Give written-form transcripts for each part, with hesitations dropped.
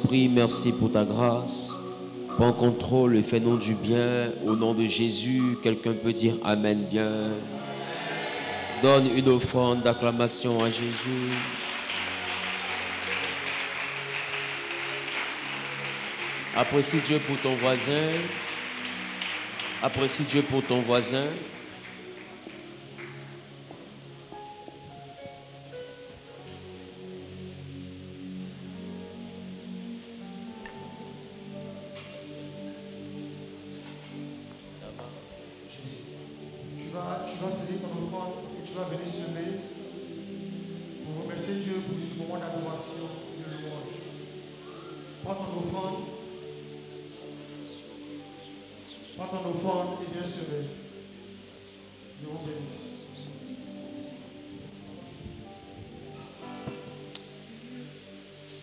Saint-Esprit, merci pour ta grâce. Prends contrôle et fais-nous du bien. Au nom de Jésus, quelqu'un peut dire Amen bien. Donne une offrande d'acclamation à Jésus. Apprécie Dieu pour ton voisin. Apprécie Dieu pour ton voisin. Tu vas saisir ton offrande et tu vas venir semer pour remercier Dieu pour ce moment d'adoration et de louange. Prends ton offrande. Prends ton offrande et viens semer. Dieu vous bénisse.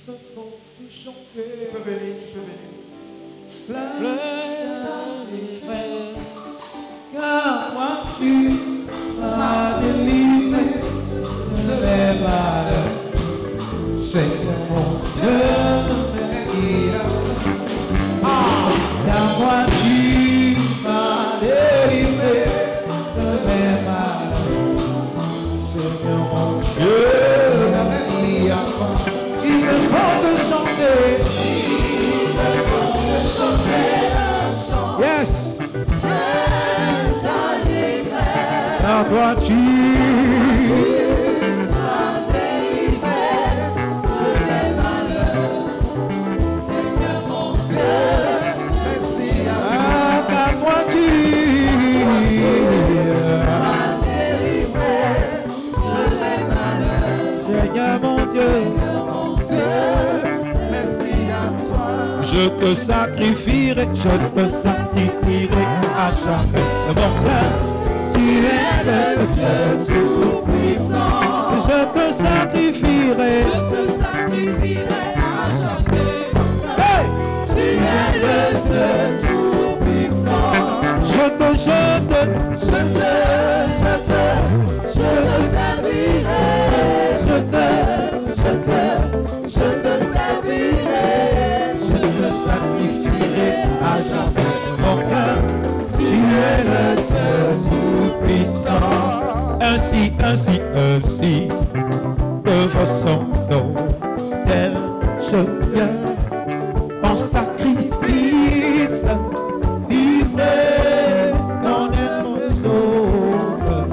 Tu peux venir, tu peux venir. Plein d'allégresse, car moi tu m'as délivré de mes malheurs. Seigneur mon Dieu, merci à toi. Car moi tu m'as délivré de mes malheurs. Seigneur mon Dieu, merci à toi. Il me faut de chanter. Il me faut de chanter un chant. Yes. Car toi tu m'as délivré de mes malheurs. Seigneur mon Dieu, merci à toi. Car toi tu m'as délivré de mes malheurs. Seigneur mon Dieu. Je te sacrifierai à jamais mon cœur. Tu es le Dieu tout-puissant. Je te sacrifierai à jamais. Hey! Tu es le Dieu tout-puissant. Je te servirai. Je te sacrifierai à jamais mon cœur. Tu es le Dieu tout-puissant. Ainsi, devant son nom, tel je viens en sacrifice, livré dans mon sauveur.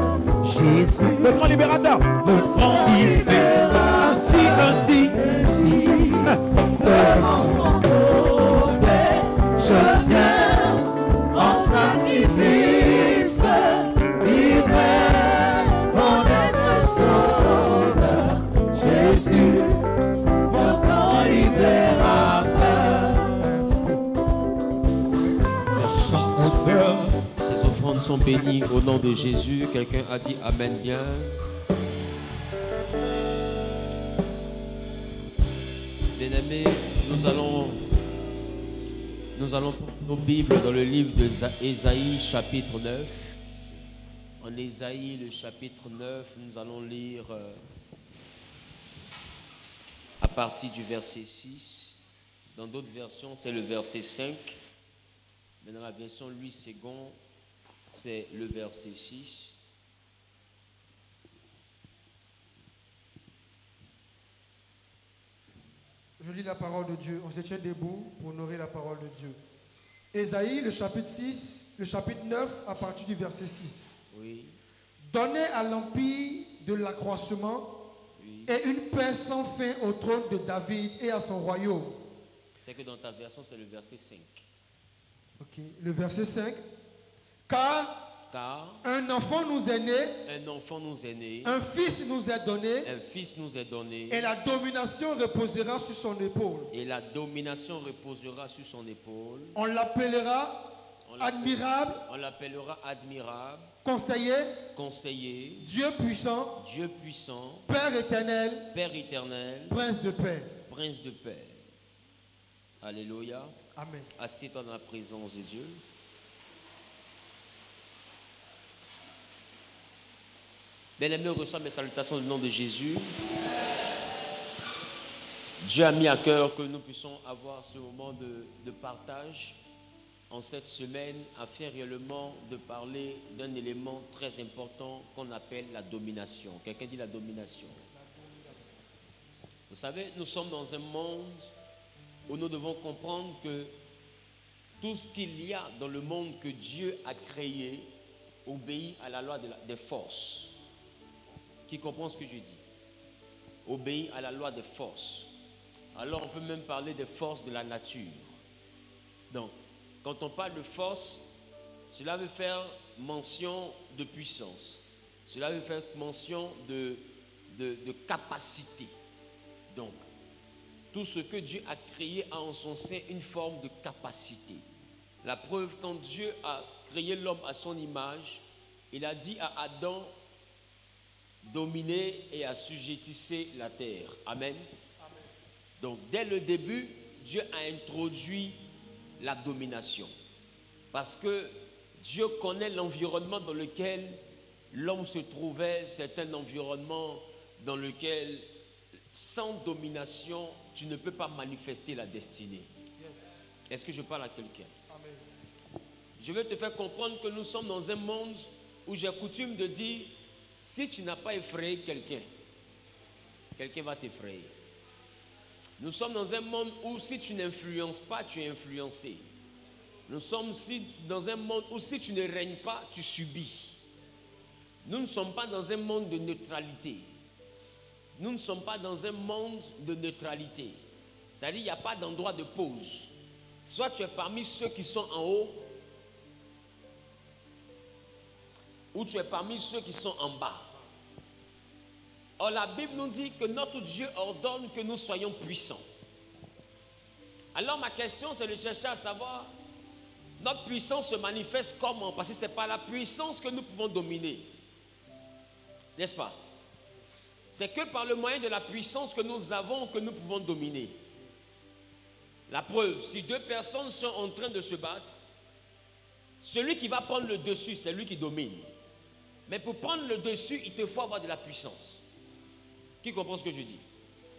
Jésus, le grand libérateur, le grand libérateur. Ainsi, devant son côté, je viens en sacrifice, livré mon être sauveur. Jésus, mon grand libérateur. Ces offrandes sont bénies au nom de Jésus. Quelqu'un a dit Amen bien. Bien-aimés, nous allons prendre nos Bibles dans le livre d'Ésaïe, chapitre 9. En Ésaïe, le chapitre 9, nous allons lire à partir du verset 6. Dans d'autres versions, c'est le verset 5. Mais dans la version 8 secondes, c'est le verset 6. Je lis la parole de Dieu. On se tient debout pour honorer la parole de Dieu. Ésaïe, le chapitre 6, le chapitre 9, à partir du verset 6. Oui. Donnez à l'empire de l'accroissement et une paix sans fin au trône de David et à son royaume. C'est que dans ta version, c'est le verset 5. Ok. Le verset 5. Car un enfant nous est né, un fils nous est donné, et la domination reposera sur son épaule. On l'appellera admirable, conseiller, Dieu puissant, Père éternel, Prince de paix. Alléluia. Amen. Assieds-toi dans la présence de Dieu. Bien-aimé, reçois mes salutations au nom de Jésus. Dieu a mis à cœur que nous puissions avoir ce moment de partage en cette semaine afin réellement de parler d'un élément très important qu'on appelle la domination. Quelqu'un dit la domination. Vous savez, nous sommes dans un monde où nous devons comprendre que tout ce qu'il y a dans le monde que Dieu a créé obéit à la loi des forces. Qui comprend ce que je dis? Obéit à la loi des forces. Alors on peut même parler des forces de la nature. Donc, quand on parle de force, cela veut faire mention de puissance. Cela veut faire mention de capacité. Donc, tout ce que Dieu a créé a en son sein une forme de capacité. La preuve, quand Dieu a créé l'homme à son image, il a dit à Adam, dominez et assujettissez la terre. Amen. Donc, dès le début, Dieu a introduit la domination. Parce que Dieu connaît l'environnement dans lequel l'homme se trouvait. C'est un environnement dans lequel, sans domination, tu ne peux pas manifester la destinée. Est-ce que je parle à quelqu'un? Je vais te faire comprendre que nous sommes dans un monde où j'ai coutume de dire, si tu n'as pas effrayé quelqu'un, quelqu'un va t'effrayer. Nous sommes dans un monde où si tu n'influences pas, tu es influencé. Nous sommes dans un monde où si tu ne règnes pas, tu subis. Nous ne sommes pas dans un monde de neutralité. Nous ne sommes pas dans un monde de neutralité. C'est-à-dire qu'il n'y a pas d'endroit de pause. Soit tu es parmi ceux qui sont en haut, ou tu es parmi ceux qui sont en bas. Or, la Bible nous dit que notre Dieu ordonne que nous soyons puissants. Alors, ma question, c'est de chercher à savoir, notre puissance se manifeste comment? Parce que ce n'est pas la puissance que nous pouvons dominer. N'est-ce pas? C'est que par le moyen de la puissance que nous avons que nous pouvons dominer. La preuve, si deux personnes sont en train de se battre, celui qui va prendre le dessus, c'est lui qui domine. Mais pour prendre le dessus, il te faut avoir de la puissance. Qui comprend ce que je dis?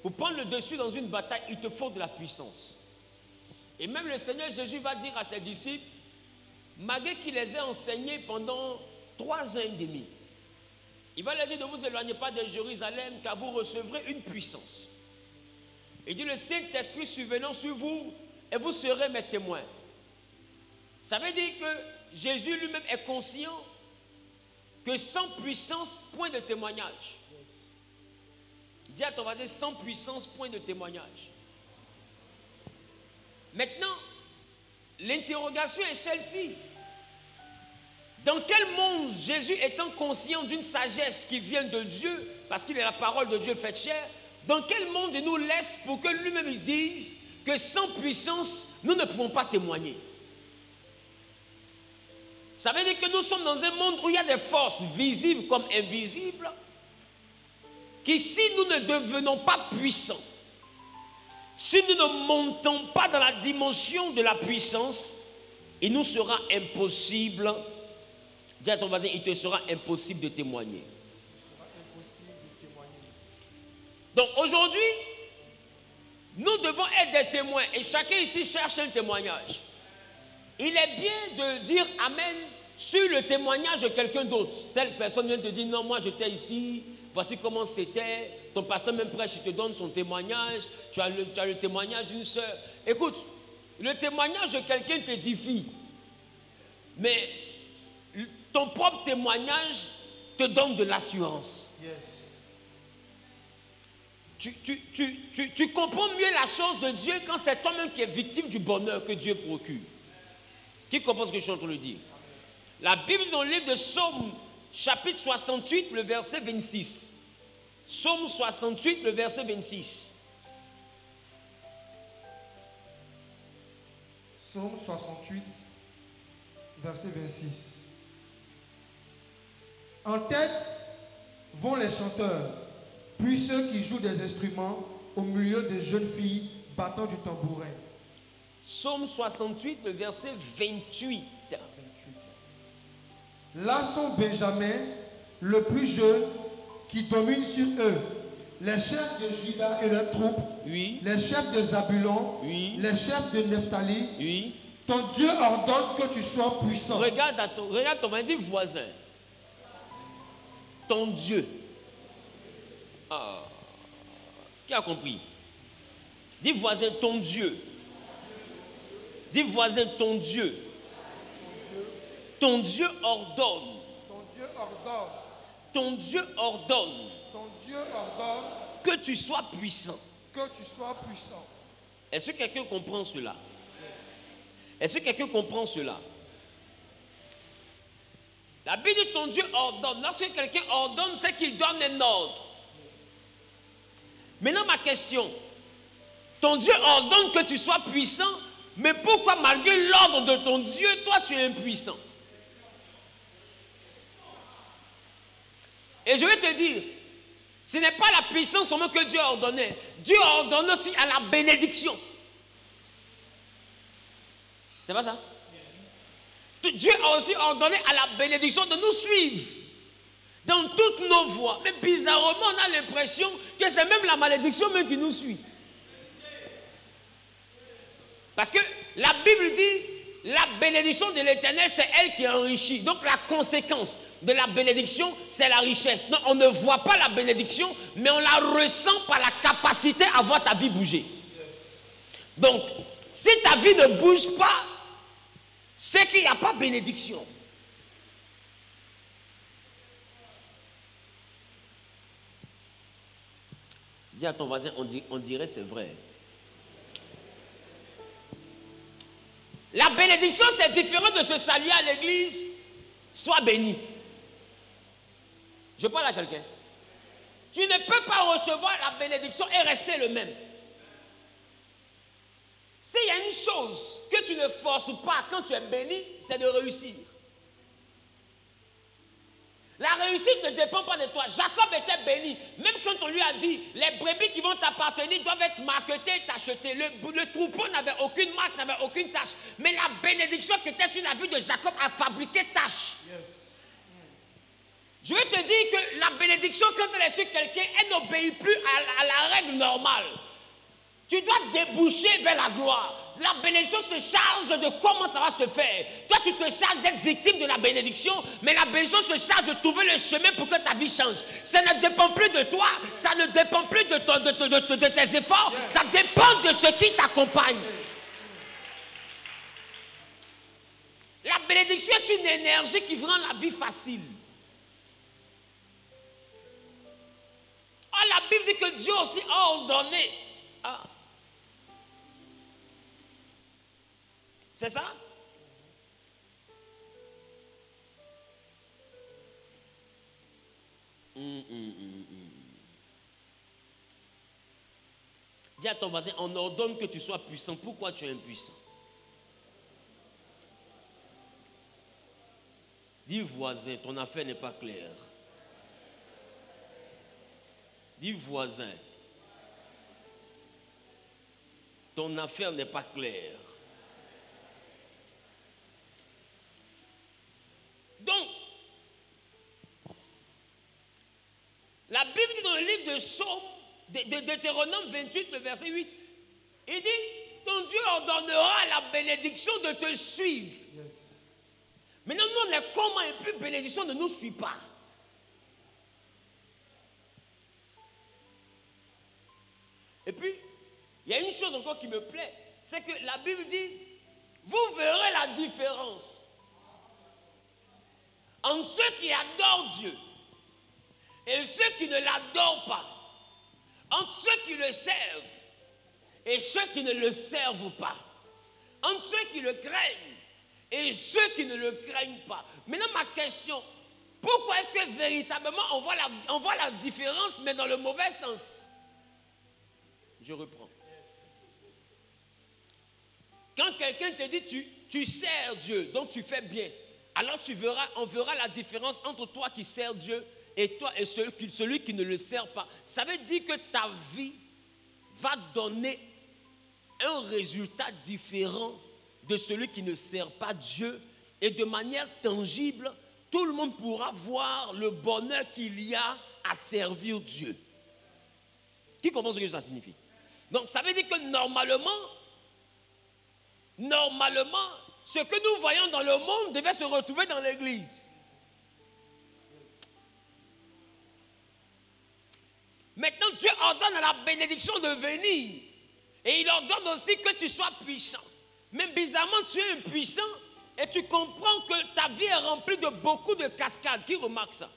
Pour prendre le dessus dans une bataille, il te faut de la puissance. Et même le Seigneur Jésus va dire à ses disciples, malgré qu'il les ait enseignés pendant 3 ans et demi, il va leur dire, ne vous éloignez pas de Jérusalem, car vous recevrez une puissance. Il dit, le Saint-Esprit survenant sur vous, et vous serez mes témoins. Ça veut dire que Jésus lui-même est conscient que sans puissance, point de témoignage. Il dit à ton voisin, sans puissance, point de témoignage. Maintenant, l'interrogation est celle-ci. Dans quel monde Jésus, étant conscient d'une sagesse qui vient de Dieu, parce qu'il est la parole de Dieu faite chair, dans quel monde il nous laisse pour que lui-même il dise que sans puissance, nous ne pouvons pas témoigner? Ça veut dire que nous sommes dans un monde où il y a des forces visibles comme invisibles, qui si nous ne devenons pas puissants, si nous ne montons pas dans la dimension de la puissance, il nous sera impossible, dis à ton voisin, il te sera impossible de témoigner. Donc aujourd'hui, nous devons être des témoins et chacun ici cherche un témoignage. Il est bien de dire Amen sur le témoignage de quelqu'un d'autre. Telle personne vient te dire non, moi j'étais ici, voici comment c'était. Ton pasteur même prêche, il te donne son témoignage. Tu as le témoignage d'une sœur. Écoute, le témoignage de quelqu'un t'édifie. Mais ton propre témoignage te donne de l'assurance. Yes. Tu comprends mieux la chose de Dieu quand c'est toi-même qui es victime du bonheur que Dieu procure. Qui comprend ce que je suis en train de dire? La Bible dans le livre de Psaume, chapitre 68, le verset 26. Psaume 68, le verset 26. Psaume 68, verset 26. En tête vont les chanteurs, puis ceux qui jouent des instruments au milieu des jeunes filles battant du tambourin. Psaume 68, le verset 28. Là sont Benjamin, le plus jeune, qui domine sur eux, Les chefs de Juda et leurs troupes. Oui. Les chefs de Zabulon. Oui. Les chefs de Nephtali. Oui. Ton Dieu ordonne que tu sois puissant. Regarde ton voisin, dis voisin. Ton Dieu. Ah. Qui a compris? Dis voisin, ton Dieu. Dis voisin, ton Dieu. Ton Dieu ordonne. Ton Dieu ordonne. Ton Dieu ordonne. Ton Dieu ordonne. Que tu sois puissant. Que tu sois puissant. Est-ce que quelqu'un comprend cela? Est-ce que quelqu'un comprend cela? La Bible dit ton Dieu ordonne. Lorsque quelqu'un ordonne, c'est qu'il donne un ordre. Maintenant, ma question. Ton Dieu ordonne que tu sois puissant, mais pourquoi malgré l'ordre de ton Dieu, toi tu es impuissant? Et je vais te dire, ce n'est pas la puissance seulement que Dieu a ordonné. Dieu ordonne aussi à la bénédiction. C'est pas ça? Dieu a aussi ordonné à la bénédiction de nous suivre dans toutes nos voies. Mais bizarrement, on a l'impression que c'est même la malédiction même qui nous suit. Parce que la Bible dit, la bénédiction de l'Éternel, c'est elle qui enrichit. Donc la conséquence de la bénédiction, c'est la richesse. Non, on ne voit pas la bénédiction, mais on la ressent par la capacité à voir ta vie bouger. Donc, si ta vie ne bouge pas, c'est qu'il n'y a pas bénédiction. Dis à ton voisin, on dirait c'est vrai. La bénédiction, c'est différent de se saluer à l'église. Sois béni. Je parle à quelqu'un. Tu ne peux pas recevoir la bénédiction et rester le même. S'il y a une chose que tu ne forces pas quand tu es béni, c'est de réussir. La réussite ne dépend pas de toi. Jacob était béni. Même quand on lui a dit, les brebis qui vont t'appartenir doivent être marquetées et achetées. Le troupeau n'avait aucune marque, n'avait aucune tache. Mais la bénédiction qui était sur la vie de Jacob a fabriqué tache. Yes. Je vais te dire que la bénédiction, quand elle est sur quelqu'un, elle n'obéit plus à la règle normale. Tu dois déboucher vers la gloire. La bénédiction se charge de comment ça va se faire. Toi, tu te charges d'être victime de la bénédiction, mais la bénédiction se charge de trouver le chemin pour que ta vie change. Ça ne dépend plus de toi, ça ne dépend plus de tes efforts, ça dépend de ce qui t'accompagne. La bénédiction est une énergie qui rend la vie facile. Oh, la Bible dit que Dieu aussi a ordonné. Ah. C'est ça? Dis à ton voisin, on ordonne que tu sois puissant. Pourquoi tu es impuissant? Dis voisin, ton affaire n'est pas claire. Dis voisin, ton affaire n'est pas claire. Donc, la Bible dit dans le livre de Psaume, de Deutéronome 28, le verset 8, il dit, ton Dieu ordonnera la bénédiction de te suivre. Yes. Maintenant, nous, on est comment et puis bénédiction ne nous suit pas. Et puis, il y a une chose encore qui me plaît, c'est que la Bible dit, vous verrez la différence entre ceux qui adorent Dieu et ceux qui ne l'adorent pas, entre ceux qui le servent et ceux qui ne le servent pas, entre ceux qui le craignent et ceux qui ne le craignent pas. Maintenant, ma question, pourquoi est-ce que véritablement on voit la différence, mais dans le mauvais sens? Je reprends. Quand quelqu'un te dit tu sers Dieu, donc tu fais bien, alors on verra la différence entre toi qui sers Dieu et toi et celui qui ne le sert pas. Ça veut dire que ta vie va donner un résultat différent de celui qui ne sert pas Dieu, et de manière tangible, tout le monde pourra voir le bonheur qu'il y a à servir Dieu. Qui comprend ce que ça signifie? Donc ça veut dire que normalement, ce que nous voyons dans le monde devait se retrouver dans l'église. Maintenant, Dieu ordonne à la bénédiction de venir. Et il ordonne aussi que tu sois puissant. Mais bizarrement, tu es impuissant et tu comprends que ta vie est remplie de beaucoup de cascades. Qui remarque ça?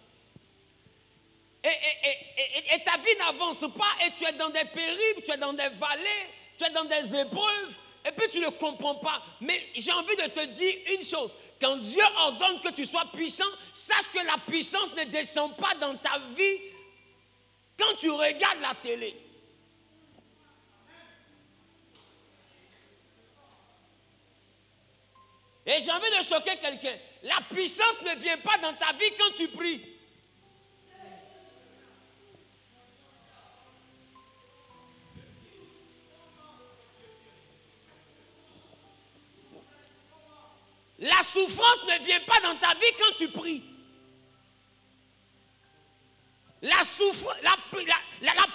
Et ta vie n'avance pas et tu es dans des périls, tu es dans des vallées, tu es dans des épreuves et puis tu ne comprends pas. Mais j'ai envie de te dire une chose. Quand Dieu ordonne que tu sois puissant, sache que la puissance ne descend pas dans ta vie quand tu regardes la télé. Et j'ai envie de choquer quelqu'un. La puissance ne vient pas dans ta vie quand tu pries. La souffrance ne vient pas dans ta vie quand tu pries. La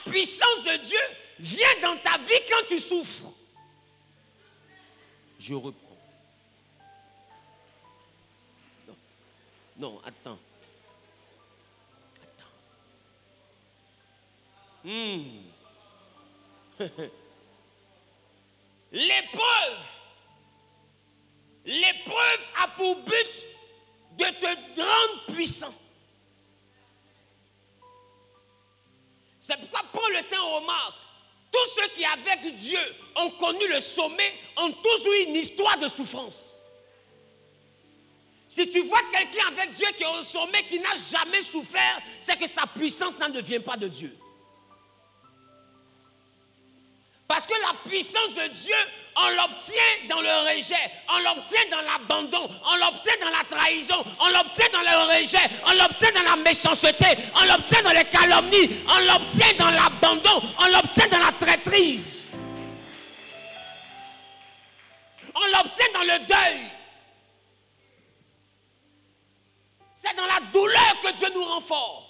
puissance de Dieu vient dans ta vie quand tu souffres. Je reprends. Non, attends. L'épreuve a pour but de te rendre puissant. C'est pourquoi prends le temps, remarque. Tous ceux qui avec Dieu ont connu le sommet ont tous eu une histoire de souffrance. Si tu vois quelqu'un avec Dieu qui est au sommet, qui n'a jamais souffert, c'est que sa puissance ne vient pas de Dieu. Parce que la puissance de Dieu, on l'obtient dans le rejet, on l'obtient dans l'abandon, on l'obtient dans la trahison, on l'obtient dans le rejet, on l'obtient dans la méchanceté, on l'obtient dans les calomnies, on l'obtient dans l'abandon, on l'obtient dans la traîtrise. On l'obtient dans le deuil. C'est dans la douleur que Dieu nous rend forts.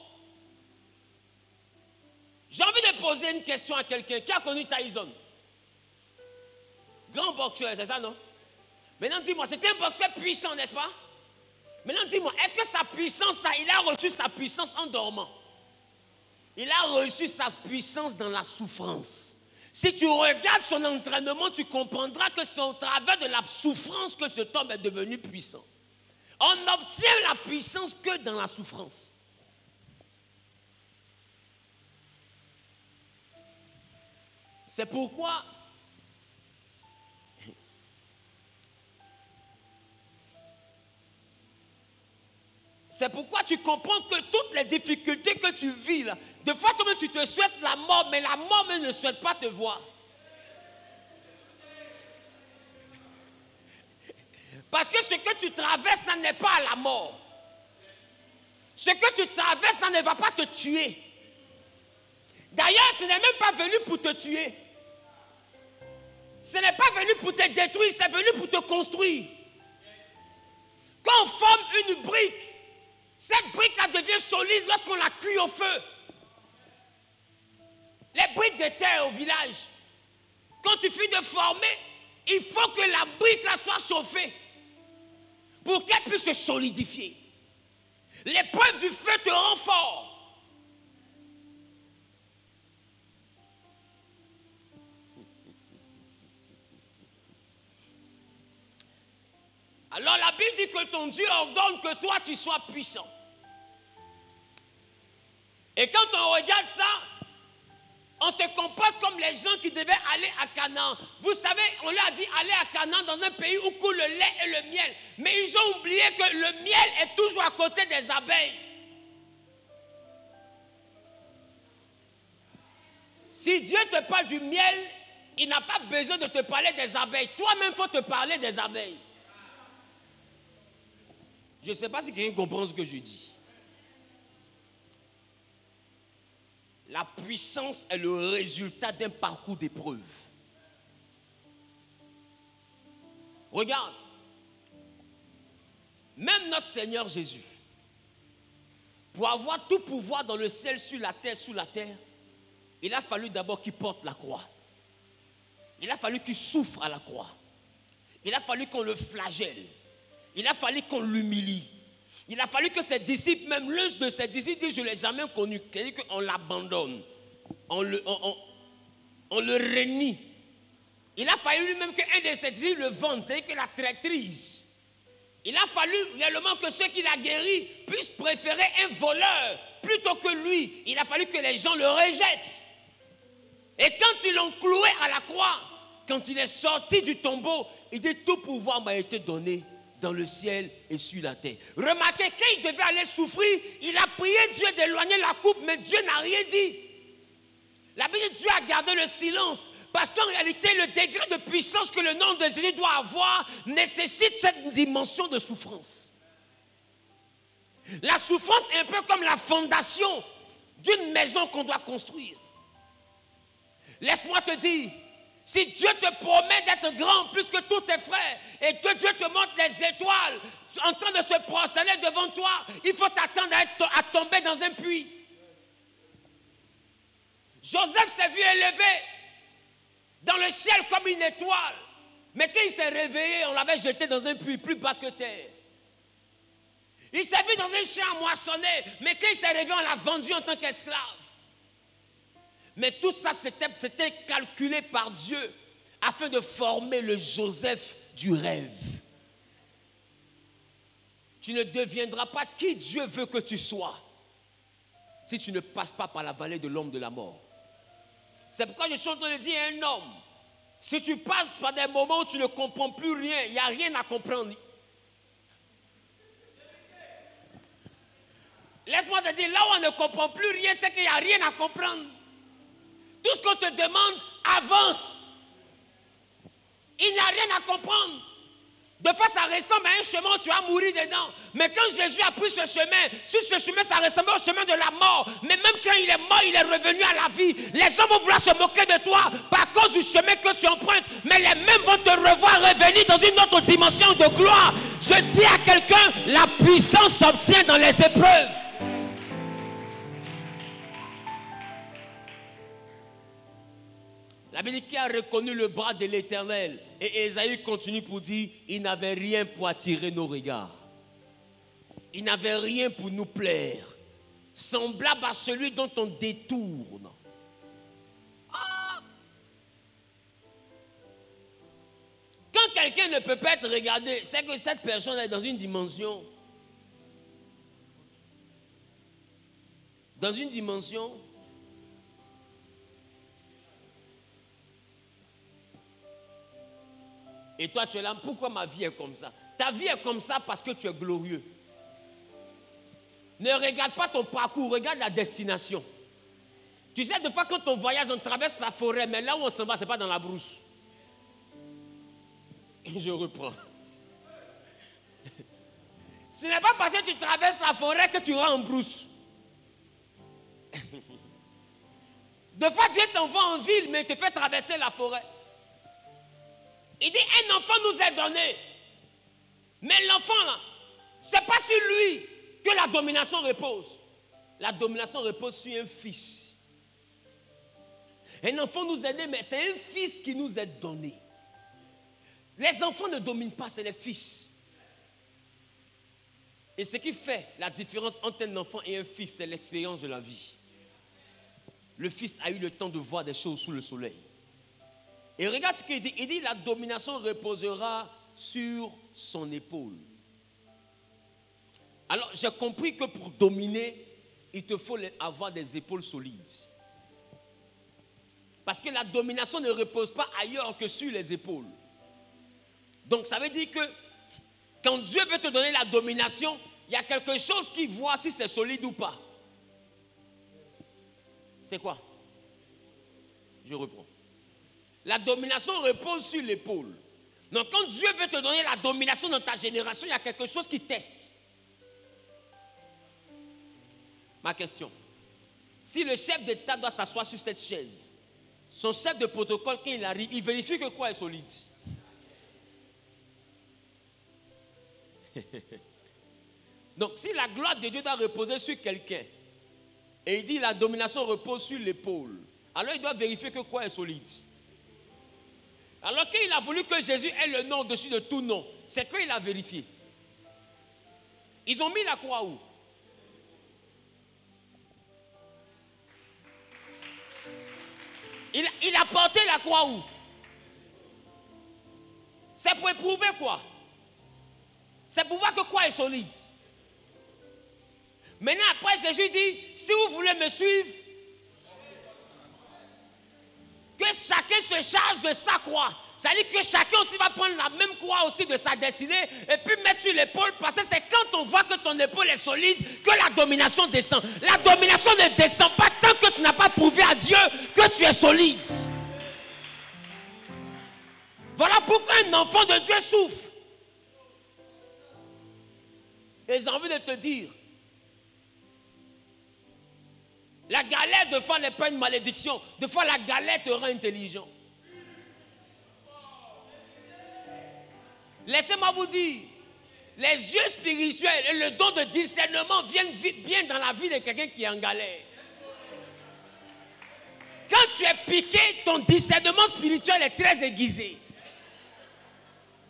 J'ai envie de poser une question à quelqu'un qui a connu Tyson. Grand boxeur, c'est ça, non? Maintenant, dis-moi, c'était un boxeur puissant, n'est-ce pas? Maintenant, dis-moi, est-ce que sa puissance, là, il a reçu sa puissance en dormant? Il a reçu sa puissance dans la souffrance. Si tu regardes son entraînement, tu comprendras que c'est au travers de la souffrance que cet homme est devenu puissant. On n'obtient la puissance que dans la souffrance. C'est pourquoi tu comprends que toutes les difficultés que tu vis là, de fois toi-même tu te souhaites la mort, mais la mort même ne souhaite pas te voir. Parce que ce que tu traverses n'est pas à la mort. Ce que tu traverses, ça ne va pas te tuer. D'ailleurs, ce n'est même pas venu pour te tuer. Ce n'est pas venu pour te détruire, c'est venu pour te construire. Quand on forme une brique, cette brique-là devient solide lorsqu'on la cuit au feu. Les briques de terre au village, quand tu finis de former, il faut que la brique-là soit chauffée pour qu'elle puisse se solidifier. L'épreuve du feu te rend fort. Alors la Bible dit que ton Dieu ordonne que toi tu sois puissant. Et quand on regarde ça, on se comporte comme les gens qui devaient aller à Canaan. Vous savez, on leur a dit aller à Canaan dans un pays où coule le lait et le miel. Mais ils ont oublié que le miel est toujours à côté des abeilles. Si Dieu te parle du miel, il n'a pas besoin de te parler des abeilles. Toi-même, il faut te parler des abeilles. Je ne sais pas si quelqu'un comprend ce que je dis. La puissance est le résultat d'un parcours d'épreuve. Regarde. Même notre Seigneur Jésus, pour avoir tout pouvoir dans le ciel, sur la terre, il a fallu d'abord qu'il porte la croix. Il a fallu qu'il souffre à la croix. Il a fallu qu'on le flagelle. Il a fallu qu'on l'humilie. Il a fallu que ses disciples, même l'un de ses disciples, dit, je ne l'ai jamais connu. C'est-à-dire qu'on l'abandonne. On le renie. Il a fallu lui-même qu'un de ses disciples le vende. C'est-à-dire que la traîtrise. Il a fallu réellement que ceux qu'il a guéris puissent préférer un voleur plutôt que lui. Il a fallu que les gens le rejettent. Et quand ils l'ont cloué à la croix, quand il est sorti du tombeau, il dit, tout pouvoir m'a été donné dans le ciel et sur la terre. Remarquez, quand il devait aller souffrir, il a prié Dieu d'éloigner la coupe, mais Dieu n'a rien dit. La Bible dit, Dieu a gardé le silence, parce qu'en réalité, le degré de puissance que le nom de Jésus doit avoir nécessite cette dimension de souffrance. La souffrance est un peu comme la fondation d'une maison qu'on doit construire. Laisse-moi te dire, si Dieu te promet d'être grand plus que tous tes frères et que Dieu te montre les étoiles en train de se prosterner devant toi, il faut t'attendre à tomber dans un puits. Joseph s'est vu élevé dans le ciel comme une étoile. Mais quand il s'est réveillé, on l'avait jeté dans un puits plus bas que terre. Il s'est vu dans un champ moissonné, mais quand il s'est réveillé, on l'a vendu en tant qu'esclave. Mais tout ça, c'était calculé par Dieu afin de former le Joseph du rêve. Tu ne deviendras pas qui Dieu veut que tu sois si tu ne passes pas par la vallée de l'ombre de la mort. C'est pourquoi je suis en train de dire à un homme, si tu passes par des moments où tu ne comprends plus rien, il n'y a rien à comprendre. Laisse-moi te dire, là où on ne comprend plus rien, c'est qu'il n'y a rien à comprendre. Tout ce qu'on te demande, avance. Il n'y a rien à comprendre. De fois, ça ressemble à un chemin où tu vas mourir dedans. Mais quand Jésus a pris ce chemin, sur ce chemin, ça ressemblait au chemin de la mort. Mais même quand il est mort, il est revenu à la vie. Les gens vont vouloir se moquer de toi par cause du chemin que tu empruntes. Mais les mêmes vont te revoir revenir dans une autre dimension de gloire. Je dis à quelqu'un, la puissance s'obtient dans les épreuves. La Bible qui a reconnu le bras de l'Éternel. Et Ésaïe continue pour dire, il n'avait rien pour attirer nos regards. Il n'avait rien pour nous plaire. Semblable à celui dont on détourne. Ah! Quand quelqu'un ne peut pas être regardé, c'est que cette personne est dans une dimension. Dans une dimension. Et toi, tu es là, pourquoi ma vie est comme ça? Ta vie est comme ça parce que tu es glorieux. Ne regarde pas ton parcours, regarde la destination. Tu sais, des fois, quand on voyage, on traverse la forêt, mais là où on s'en va, ce n'est pas dans la brousse. Et je reprends. Ce n'est pas parce que tu traverses la forêt que tu vas en brousse. Des fois, Dieu t'envoie en ville, mais il te fait traverser la forêt. Il dit, un enfant nous est donné. Mais l'enfant là, ce n'est pas sur lui que la domination repose. La domination repose sur un fils. Un enfant nous est donné, mais c'est un fils qui nous est donné. Les enfants ne dominent pas, c'est les fils. Et ce qui fait la différence entre un enfant et un fils, c'est l'expérience de la vie. Le fils a eu le temps de voir des choses sous le soleil. Et regarde ce qu'il dit. Il dit, la domination reposera sur son épaule. Alors, j'ai compris que pour dominer, il te faut avoir des épaules solides. Parce que la domination ne repose pas ailleurs que sur les épaules. Donc, ça veut dire que quand Dieu veut te donner la domination, il y a quelque chose qui voit si c'est solide ou pas. C'est quoi? Je reprends. La domination repose sur l'épaule. Donc quand Dieu veut te donner la domination dans ta génération, il y a quelque chose qui teste. Ma question. Si le chef d'État doit s'asseoir sur cette chaise, son chef de protocole, quand il arrive, il vérifie que quoi est solide. Donc si la gloire de Dieu doit reposer sur quelqu'un, et il dit la domination repose sur l'épaule, Alors il doit vérifier que quoi est solide. Alors qu'il a voulu que Jésus ait le nom au-dessus de tout nom, c'est qu'il a vérifié. Ils ont mis la croix où? Il a porté la croix où? C'est pour éprouver quoi? C'est pour voir que quoi est solide. Maintenant, après, Jésus dit, si vous voulez me suivre, que chacun se charge de sa croix. C'est-à-dire que chacun aussi va prendre la même croix aussi de sa destinée et puis mettre sur l'épaule, parce que c'est quand on voit que ton épaule est solide que la domination descend. La domination ne descend pas tant que tu n'as pas prouvé à Dieu que tu es solide. Voilà pourquoi un enfant de Dieu souffre. Et j'ai envie de te dire, la galère de fois n'est pas une malédiction. De fois la galère te rend intelligent. Laissez-moi vous dire, les yeux spirituels et le don de discernement viennent bien dans la vie de quelqu'un qui est en galère. Quand tu es piqué, ton discernement spirituel est très aiguisé.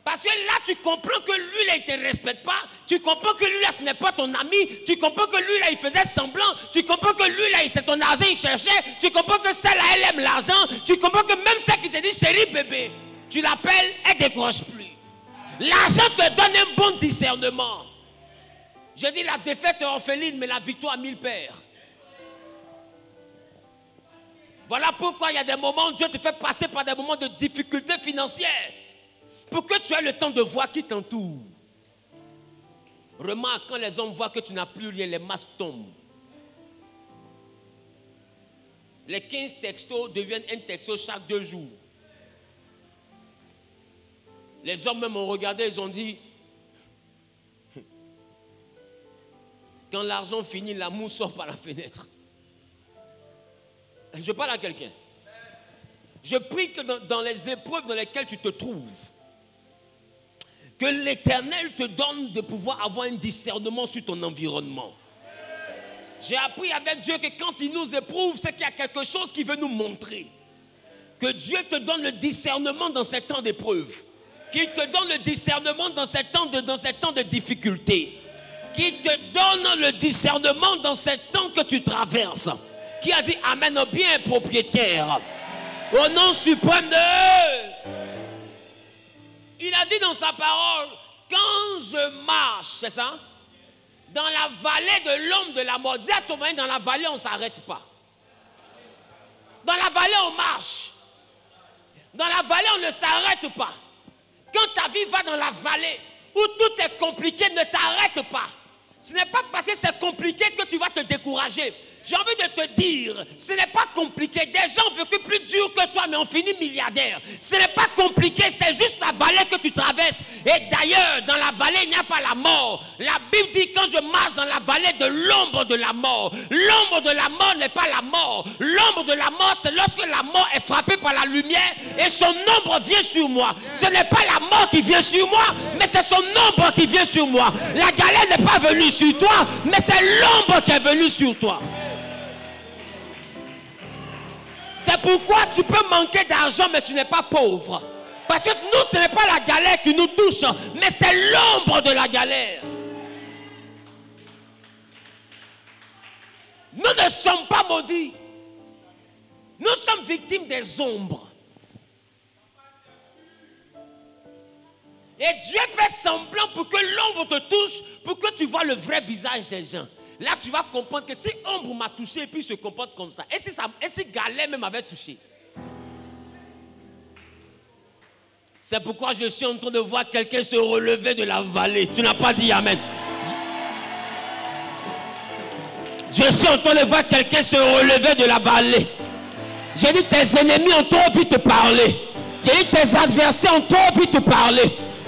Parce que là, tu comprends que lui, là, il ne te respecte pas. Tu comprends que lui, là, ce n'est pas ton ami. Tu comprends que lui, là, il faisait semblant. Tu comprends que lui, là, c'est ton argent, il cherchait. Tu comprends que celle-là, elle aime l'argent. Tu comprends que même celle qui te dit, chérie, bébé, tu l'appelles, elle ne décroche plus. L'argent te donne un bon discernement. Je dis, la défaite est orpheline, mais la victoire à 1000 pères. Voilà pourquoi il y a des moments où Dieu te fait passer par des moments de difficultés financières. Pour que tu aies le temps de voir qui t'entoure. Remarque, quand les hommes voient que tu n'as plus rien, les masques tombent. Les 15 textos deviennent un texto chaque 2 jours. Les hommes même ont regardé, ils ont dit, quand l'argent finit, l'amour sort par la fenêtre. Je parle à quelqu'un. Je prie que dans les épreuves dans lesquelles tu te trouves, que l'Éternel te donne de pouvoir avoir un discernement sur ton environnement. J'ai appris avec Dieu que quand il nous éprouve, c'est qu'il y a quelque chose qui veut nous montrer. Que Dieu te donne le discernement dans ces temps d'épreuve. Qu'il te donne le discernement dans ces temps de difficulté. Qu'il te donne le discernement dans ces temps que tu traverses. Qui a dit Amen au bien propriétaire. Au nom suprême de... Il a dit dans sa parole, quand je marche, c'est ça? Dans la vallée de l'ombre de la mort. Dis à ton voisin, dans la vallée, on ne s'arrête pas. Dans la vallée, on marche. Dans la vallée, on ne s'arrête pas. Quand ta vie va dans la vallée, où tout est compliqué, ne t'arrête pas. Ce n'est pas parce que c'est compliqué que tu vas te décourager. J'ai envie de te dire, ce n'est pas compliqué. Des gens ont vécu plus dur que toi, mais ont fini milliardaires. Ce n'est pas compliqué, c'est juste la vallée que tu traverses. Et d'ailleurs, dans la vallée, il n'y a pas la mort. La Bible dit, quand je marche dans la vallée de l'ombre de la mort, l'ombre de la mort n'est pas la mort. L'ombre de la mort, c'est lorsque la mort est frappée par la lumière et son ombre vient sur moi. Ce n'est pas la mort qui vient sur moi, mais c'est son ombre qui vient sur moi. La galère n'est pas venue sur toi, mais c'est l'ombre qui est venue sur toi. C'est pourquoi tu peux manquer d'argent, mais tu n'es pas pauvre. Parce que nous, ce n'est pas la galère qui nous touche, mais c'est l'ombre de la galère. Nous ne sommes pas maudits. Nous sommes victimes des ombres. Et Dieu fait semblant pour que l'ombre te touche, pour que tu vois le vrai visage des gens. Là, tu vas comprendre que si ombre m'a touché et puis se comporte comme ça, et si galère même m'avait touché. C'est pourquoi je suis en train de voir quelqu'un se relever de la vallée. Tu n'as pas dit Amen. Je suis en train de voir quelqu'un se relever de la vallée. J'ai dit tes ennemis ont trop vite parlé. J'ai dit tes adversaires ont trop vite parlé.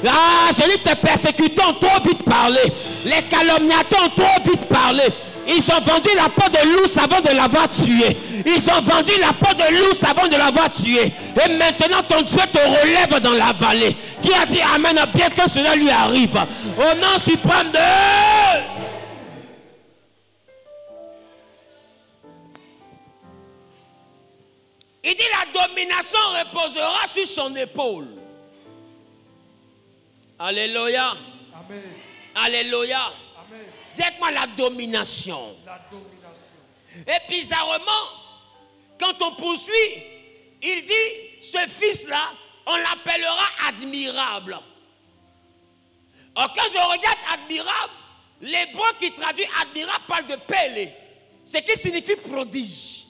Ah, je dis tes persécuteurs ont trop vite parlé. Les calomniateurs ont trop vite parlé. Ils ont vendu la peau de loup avant de l'avoir tué. Ils ont vendu la peau de loup avant de l'avoir tué. Et maintenant ton Dieu te relève dans la vallée. Qui a dit Amen, bien que cela lui arrive. Au nom suprême de... Il dit la domination reposera sur son épaule. Alléluia. Amen. Alléluia. Amen. Dites-moi la domination. La domination. Et bizarrement, quand on poursuit, il dit, ce fils-là, on l'appellera admirable. Or, quand je regarde admirable, l'hébreu qui traduit admirable parle de pélé, ce qui signifie prodige.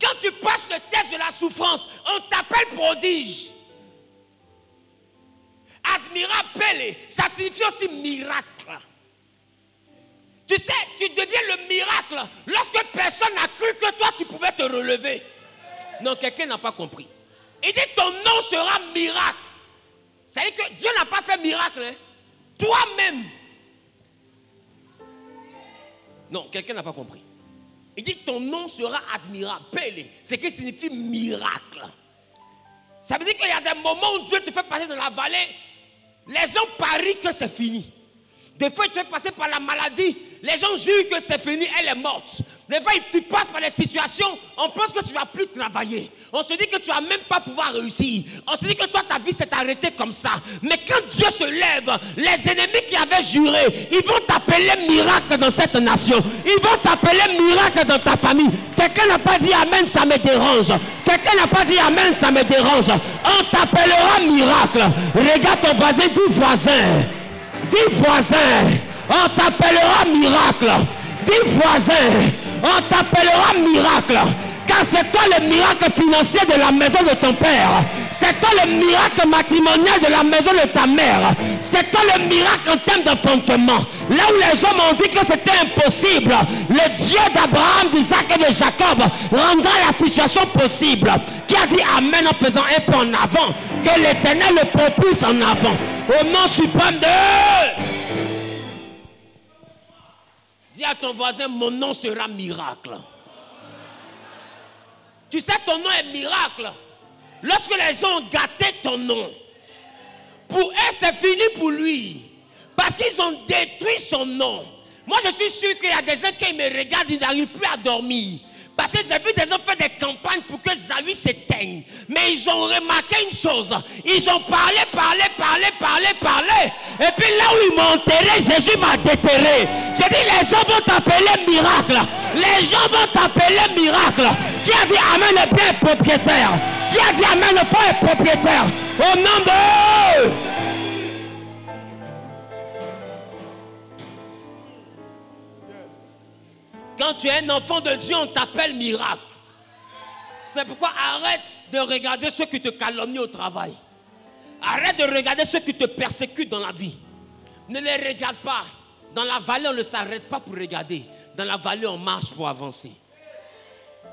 Quand tu passes le test de la souffrance, on t'appelle prodige. Admirable, pélé, ça signifie aussi miracle. Tu sais, tu deviens le miracle lorsque personne n'a cru que toi tu pouvais te relever. Non, quelqu'un n'a pas compris. Il dit ton nom sera miracle. Ça veut dire que Dieu n'a pas fait miracle. Hein? Toi-même. Non, quelqu'un n'a pas compris. Il dit ton nom sera admirable, pélé, ce qui signifie miracle. Ça veut dire qu'il y a des moments où Dieu te fait passer dans la vallée. Les gens parient que c'est fini. Des fois, tu es passé par la maladie. Les gens jurent que c'est fini, elle est morte. Des fois, tu passes par des situations, on pense que tu ne vas plus travailler. On se dit que tu ne vas même pas pouvoir réussir. On se dit que toi, ta vie s'est arrêtée comme ça. Mais quand Dieu se lève, les ennemis qui avaient juré, ils vont t'appeler miracle dans cette nation. Ils vont t'appeler miracle dans ta famille. Quelqu'un n'a pas dit Amen, ça me dérange. Quelqu'un n'a pas dit Amen, ça me dérange. On t'appellera miracle. Regarde ton voisin, dis voisin. Dis voisin, on t'appellera miracle. Dis voisin, on t'appellera miracle. Car c'est toi le miracle financier de la maison de ton père. C'est toi le miracle matrimonial de la maison de ta mère. C'est toi le miracle en termes d'enfantement. Là où les hommes ont dit que c'était impossible, le Dieu d'Abraham, d'Isaac et de Jacob rendra la situation possible. Qui a dit Amen en faisant un pas en avant. Que l'Éternel le propulse en avant. Au nom suprême de... Dis à ton voisin, mon nom sera miracle. Tu sais, ton nom est miracle. Lorsque les gens ont gâté ton nom, pour eux, c'est fini pour lui. Parce qu'ils ont détruit son nom. Moi, je suis sûr qu'il y a des gens qui me regardent, ils n'arrivent plus à dormir. Parce que j'ai vu des gens faire des campagnes pour que Zawi s'éteigne. Mais ils ont remarqué une chose. Ils ont parlé. Et puis là où ils m'ont enterré, Jésus m'a déterré. J'ai dit, les gens vont t'appeler miracle. Les gens vont t'appeler miracle. Qui a dit Amen, le bien est propriétaire? Qui a dit Amen, le fort est propriétaire? Au nom de... Quand tu es un enfant de Dieu, on t'appelle miracle. C'est pourquoi arrête de regarder ceux qui te calomnient au travail. Arrête de regarder ceux qui te persécutent dans la vie. Ne les regarde pas. Dans la vallée, on ne s'arrête pas pour regarder. Dans la vallée, on marche pour avancer.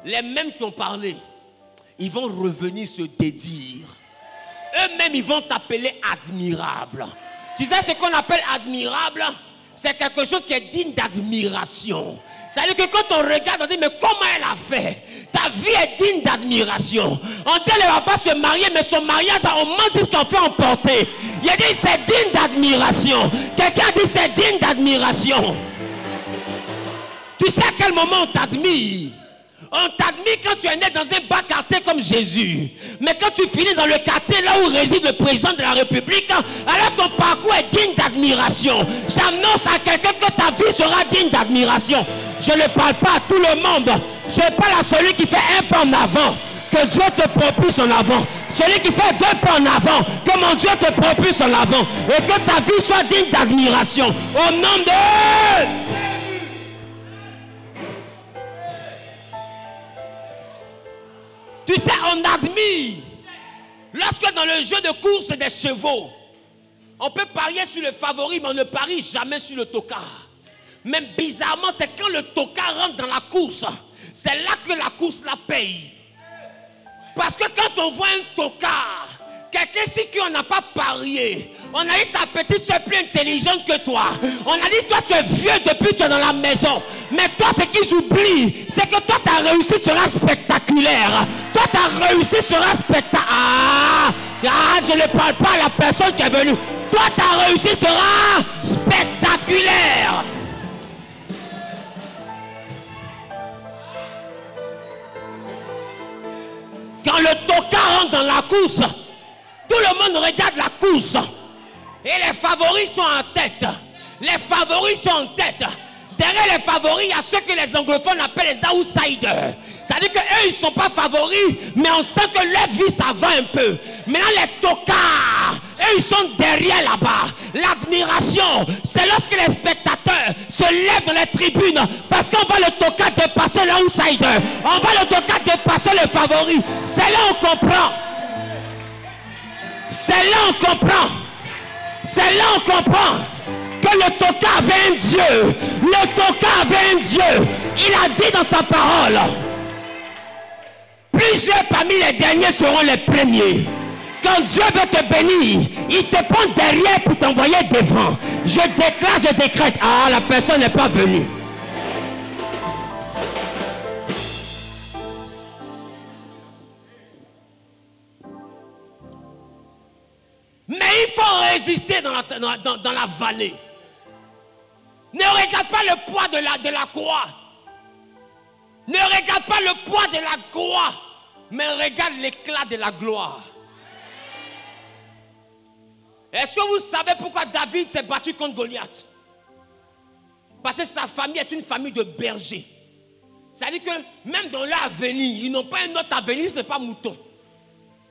Les mêmes qui ont parlé, ils vont revenir se dédire. Eux-mêmes, ils vont t'appeler admirable. Tu sais ce qu'on appelle admirable? C'est quelque chose qui est digne d'admiration. C'est-à-dire que quand on regarde, on dit, mais comment elle a fait? Ta vie est digne d'admiration. On dit, elle ne va pas se marier, mais son mariage, on mange jusqu'à en faire emporter. Il a dit, c'est digne d'admiration. Quelqu'un a dit, c'est digne d'admiration. Tu sais à quel moment on t'admire? On t'admire quand tu es né dans un bas quartier comme Jésus. Mais quand tu finis dans le quartier là où réside le président de la République, alors ton parcours est digne d'admiration. J'annonce à quelqu'un que ta vie sera digne d'admiration. Je ne parle pas à tout le monde. Je parle à celui qui fait un pas en avant. Que Dieu te propulse en avant. Celui qui fait deux pas en avant. Que mon Dieu te propulse en avant. Et que ta vie soit digne d'admiration. Au nom de... Tu sais, on admire. Lorsque dans le jeu de course des chevaux, on peut parier sur le favori, mais on ne parie jamais sur le tocard. Même bizarrement, c'est quand le tocard rentre dans la course, c'est là que la course la paye. Parce que quand on voit un tocard, quelqu'un ici qui on n'a pas parié, on a dit ta petite soeur est plus intelligente que toi. On a dit toi tu es vieux depuis que tu es dans la maison. Mais toi ce qu'ils oublient, c'est que toi ta réussite sera spectaculaire. Toi ta réussite sera spectaculaire. Je ne parle pas à la personne qui est venue. Toi ta réussite sera spectaculaire. Quand le toka rentre dans la course, tout le monde regarde la course. Et les favoris sont en tête. Les favoris sont en tête. Derrière les favoris, il y a ceux que les anglophones appellent les outsiders. C'est-à-dire qu'eux, ils ne sont pas favoris, mais on sent que leur vie, ça va un peu. Maintenant, les tocards, eux, ils sont derrière là-bas. L'admiration, c'est lorsque les spectateurs se lèvent dans les tribunes parce qu'on va le tocar dépasser l'outsider. On va le tocar dépasser les favoris. C'est là on comprend. C'est là on comprend. C'est là on comprend que le toka avait un Dieu. Le toka avait un Dieu. Il a dit dans sa parole, plusieurs parmi les derniers seront les premiers. Quand Dieu veut te bénir, il te prend derrière pour t'envoyer devant. Je déclare, je décrète. Ah, la personne n'est pas venue. Mais il faut résister dans la vallée. Ne regarde pas le poids de la croix. Ne regarde pas le poids de la croix, mais regarde l'éclat de la gloire. Est-ce que vous savez pourquoi David s'est battu contre Goliath? Parce que sa famille est une famille de bergers. C'est-à-dire que même dans leur avenir, ils n'ont pas un autre avenir, ce n'est pas mouton.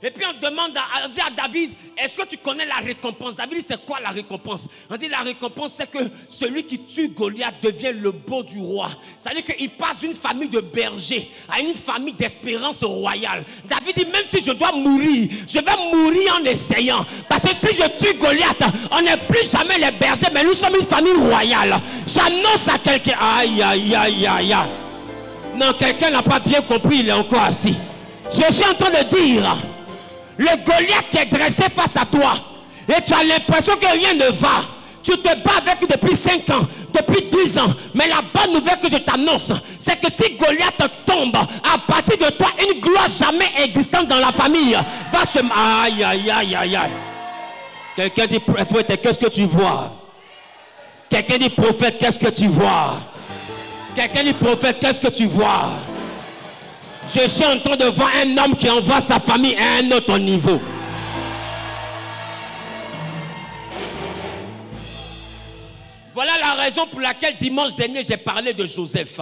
Et puis on demande, on dit à David, est-ce que tu connais la récompense? David dit, c'est quoi la récompense? On dit, la récompense, c'est que celui qui tue Goliath devient le beau du roi. C'est-à-dire qu'il passe d'une famille de bergers à une famille d'espérance royale. David dit, même si je dois mourir, je vais mourir en essayant. Parce que si je tue Goliath, on n'est plus jamais les bergers, mais nous sommes une famille royale. J'annonce à quelqu'un, aïe, aïe, aïe, aïe, aïe. Non, quelqu'un n'a pas bien compris, il est encore assis. Je suis en train de dire, le Goliath qui est dressé face à toi, et tu as l'impression que rien ne va. Tu te bats avec depuis 5 ans, depuis 10 ans. Mais la bonne nouvelle que je t'annonce, c'est que si Goliath tombe, à partir de toi, une gloire jamais existante dans la famille va se... Aïe, aïe, aïe, aïe, aïe. Quelqu'un dit, prophète, qu'est-ce que tu vois? Quelqu'un dit, prophète, qu'est-ce que tu vois? Quelqu'un dit, prophète, qu'est-ce que tu vois? Je suis en train de voir un homme qui envoie sa famille à un autre niveau. Voilà la raison pour laquelle dimanche dernier j'ai parlé de Joseph.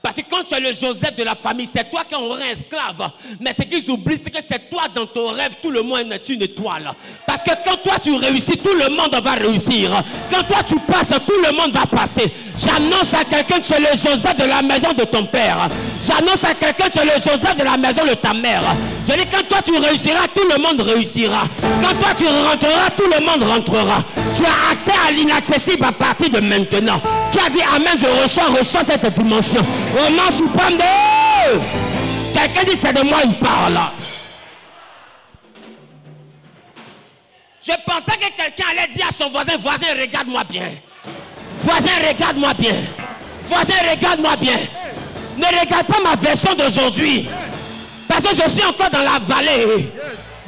Parce que quand tu es le Joseph de la famille, c'est toi qui en rend esclave. Mais ce qu'ils oublient, c'est que c'est toi dans ton rêve, tout le monde est une étoile. Parce que quand toi tu réussis, tout le monde va réussir. Quand toi tu passes, tout le monde va passer. J'annonce à quelqu'un que tu es le Joseph de la maison de ton père. J'annonce à quelqu'un que tu es le Joseph de la maison de ta mère. Je dis, quand toi tu réussiras, tout le monde réussira. Quand toi tu rentreras, tout le monde rentrera. Tu as accès à l'inaccessible à partir de maintenant. Qui a dit amen, je reçois cette dimension. Au nom suprême de... Quelqu'un dit, c'est de moi il parle. Je pensais que quelqu'un allait dire à son voisin, voisin, regarde-moi bien. Voisin, regarde-moi bien. Voisin, regarde-moi bien. Ne regarde pas ma version d'aujourd'hui. Parce que je suis encore dans la vallée.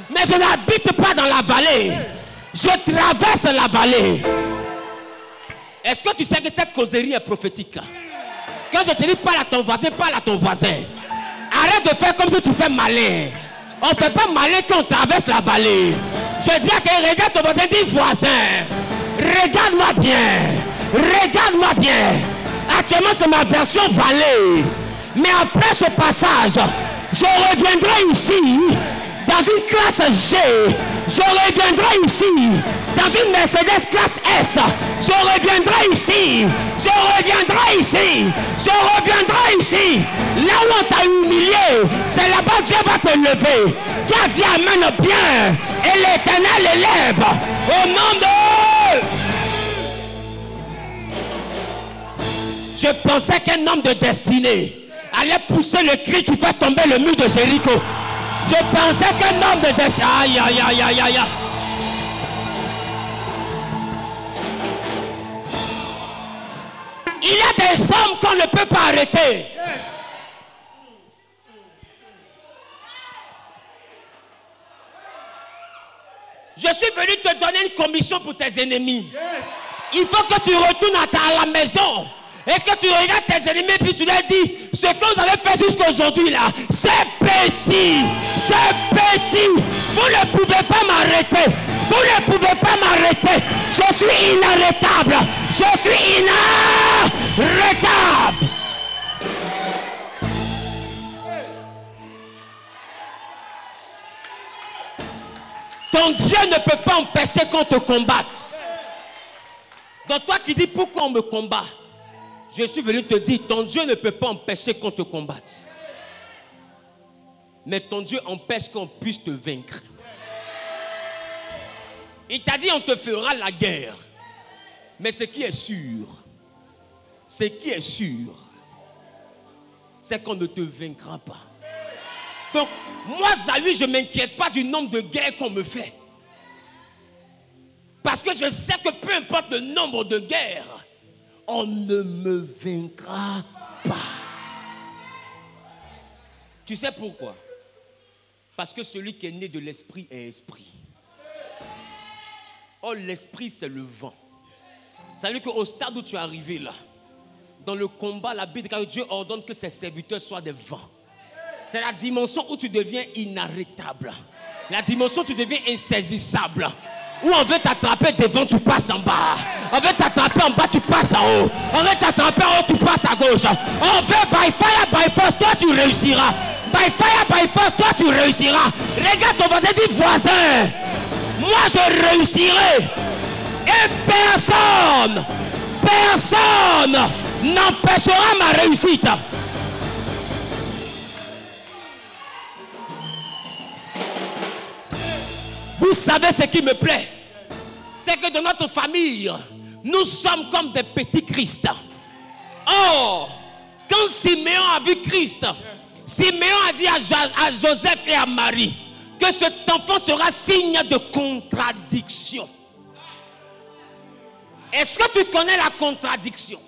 Mais je n'habite pas dans la vallée. Je traverse la vallée. Est-ce que tu sais que cette causerie est prophétique? Quand je te dis parle à ton voisin, parle à ton voisin. Arrête de faire comme si tu fais malin. On ne fait pas malin quand on traverse la vallée. Je dis à quelqu'un, regarde ton voisin, dis voisin. Regarde-moi bien. Regarde-moi bien. Actuellement, c'est ma version vallée. Mais après ce passage, je reviendrai ici dans une classe G. Je reviendrai ici dans une Mercedes classe S. Je reviendrai ici. Je reviendrai ici. Je reviendrai ici. Là où on t'a humilié, c'est là-bas Dieu va te lever. Qui a dit amen bien. Et l'Éternel élève au nom de... Je pensais qu'un homme de destinée allait pousser le cri qui fait tomber le mur de Jéricho. Je pensais qu'un homme de destinée... Aïe, aïe, aïe, aïe, aïe. Il y a des hommes qu'on ne peut pas arrêter. Je suis venu te donner une commission pour tes ennemis. Il faut que tu retournes à la maison et que tu regardes tes ennemis puis tu leur dis, Ce que vous avez fait jusqu'à aujourd'hui là, c'est petit. C'est petit. Vous ne pouvez pas m'arrêter. Vous ne pouvez pas m'arrêter. Je suis inarrêtable. Je suis inarrêtable. Ton Dieu ne peut pas empêcher qu'on te combatte. Donc toi qui dis pourquoi on me combat, je suis venu te dire, ton Dieu ne peut pas empêcher qu'on te combatte. Mais ton Dieu empêche qu'on puisse te vaincre. Il t'a dit on te fera la guerre. Mais ce qui est sûr, c'est qu'on ne te vaincra pas. Donc, moi, Zahü, je ne m'inquiète pas du nombre de guerres qu'on me fait. Parce que je sais que peu importe le nombre de guerres, on ne me vaincra pas. Tu sais pourquoi? Parce que celui qui est né de l'esprit est esprit. Oh, l'esprit, c'est le vent. Ça veut dire qu'au stade où tu es arrivé là, dans le combat, la Bible dit que Dieu ordonne que ses serviteurs soient des vents. C'est la dimension où tu deviens inarrêtable. La dimension où tu deviens insaisissable. Où on veut t'attraper devant, tu passes en bas. On veut t'attraper en bas, tu passes en haut. On veut t'attraper en haut, tu passes à gauche. On veut by fire, by force, toi tu réussiras. By fire, by force, toi tu réussiras. Regarde ton voisin, dis voisin. Moi je réussirai. Et personne n'empêchera ma réussite. Vous savez ce qui me plaît, c'est que dans notre famille, nous sommes comme des petits Christ. Oh, quand Siméon a vu Christ, Siméon a dit à Joseph et à Marie que cet enfant sera signe de contradiction. Est-ce que tu connais la contradiction?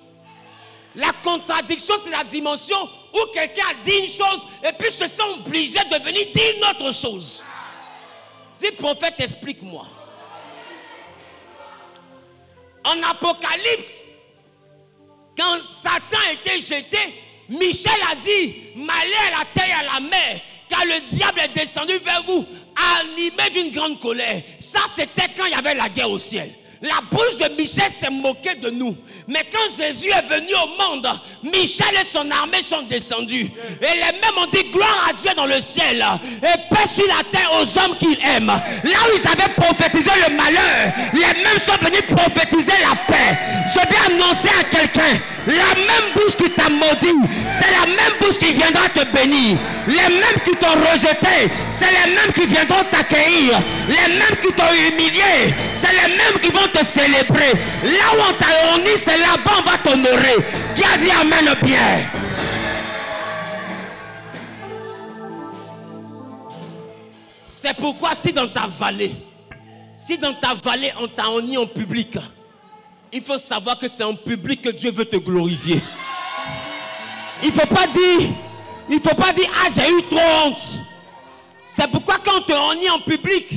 La contradiction, c'est la dimension où quelqu'un a dit une chose et puis se sent obligé de venir dire une autre chose. Dis, prophète, explique-moi. En Apocalypse, quand Satan a été jeté, Michel a dit, malheur à la terre et à la mer, car le diable est descendu vers vous, animé d'une grande colère. Ça, c'était quand il y avait la guerre au ciel. La bouche de Michel s'est moquée de nous. Mais quand Jésus est venu au monde, Michel et son armée sont descendus. Et les mêmes ont dit gloire à Dieu dans le ciel et paix sur la terre aux hommes qu'il aime. Là où ils avaient prophétisé le malheur, les mêmes sont venus prophétiser la paix. Je vais annoncer à quelqu'un, la même bouche qui t'a maudit, c'est la même bouche qui viendra te bénir. Les mêmes qui t'ont rejeté, c'est les mêmes qui viendront t'accueillir. Les mêmes qui t'ont humilié, c'est les mêmes qui vont te célébrer. Là où on t'a honné, c'est là-bas on va t'honorer. Qui a dit amen bien? C'est pourquoi si dans ta vallée on t'a honni en public, il faut savoir que c'est en public que Dieu veut te glorifier. Il ne faut pas dire ah j'ai eu trop honte. C'est pourquoi quand on te honni en public,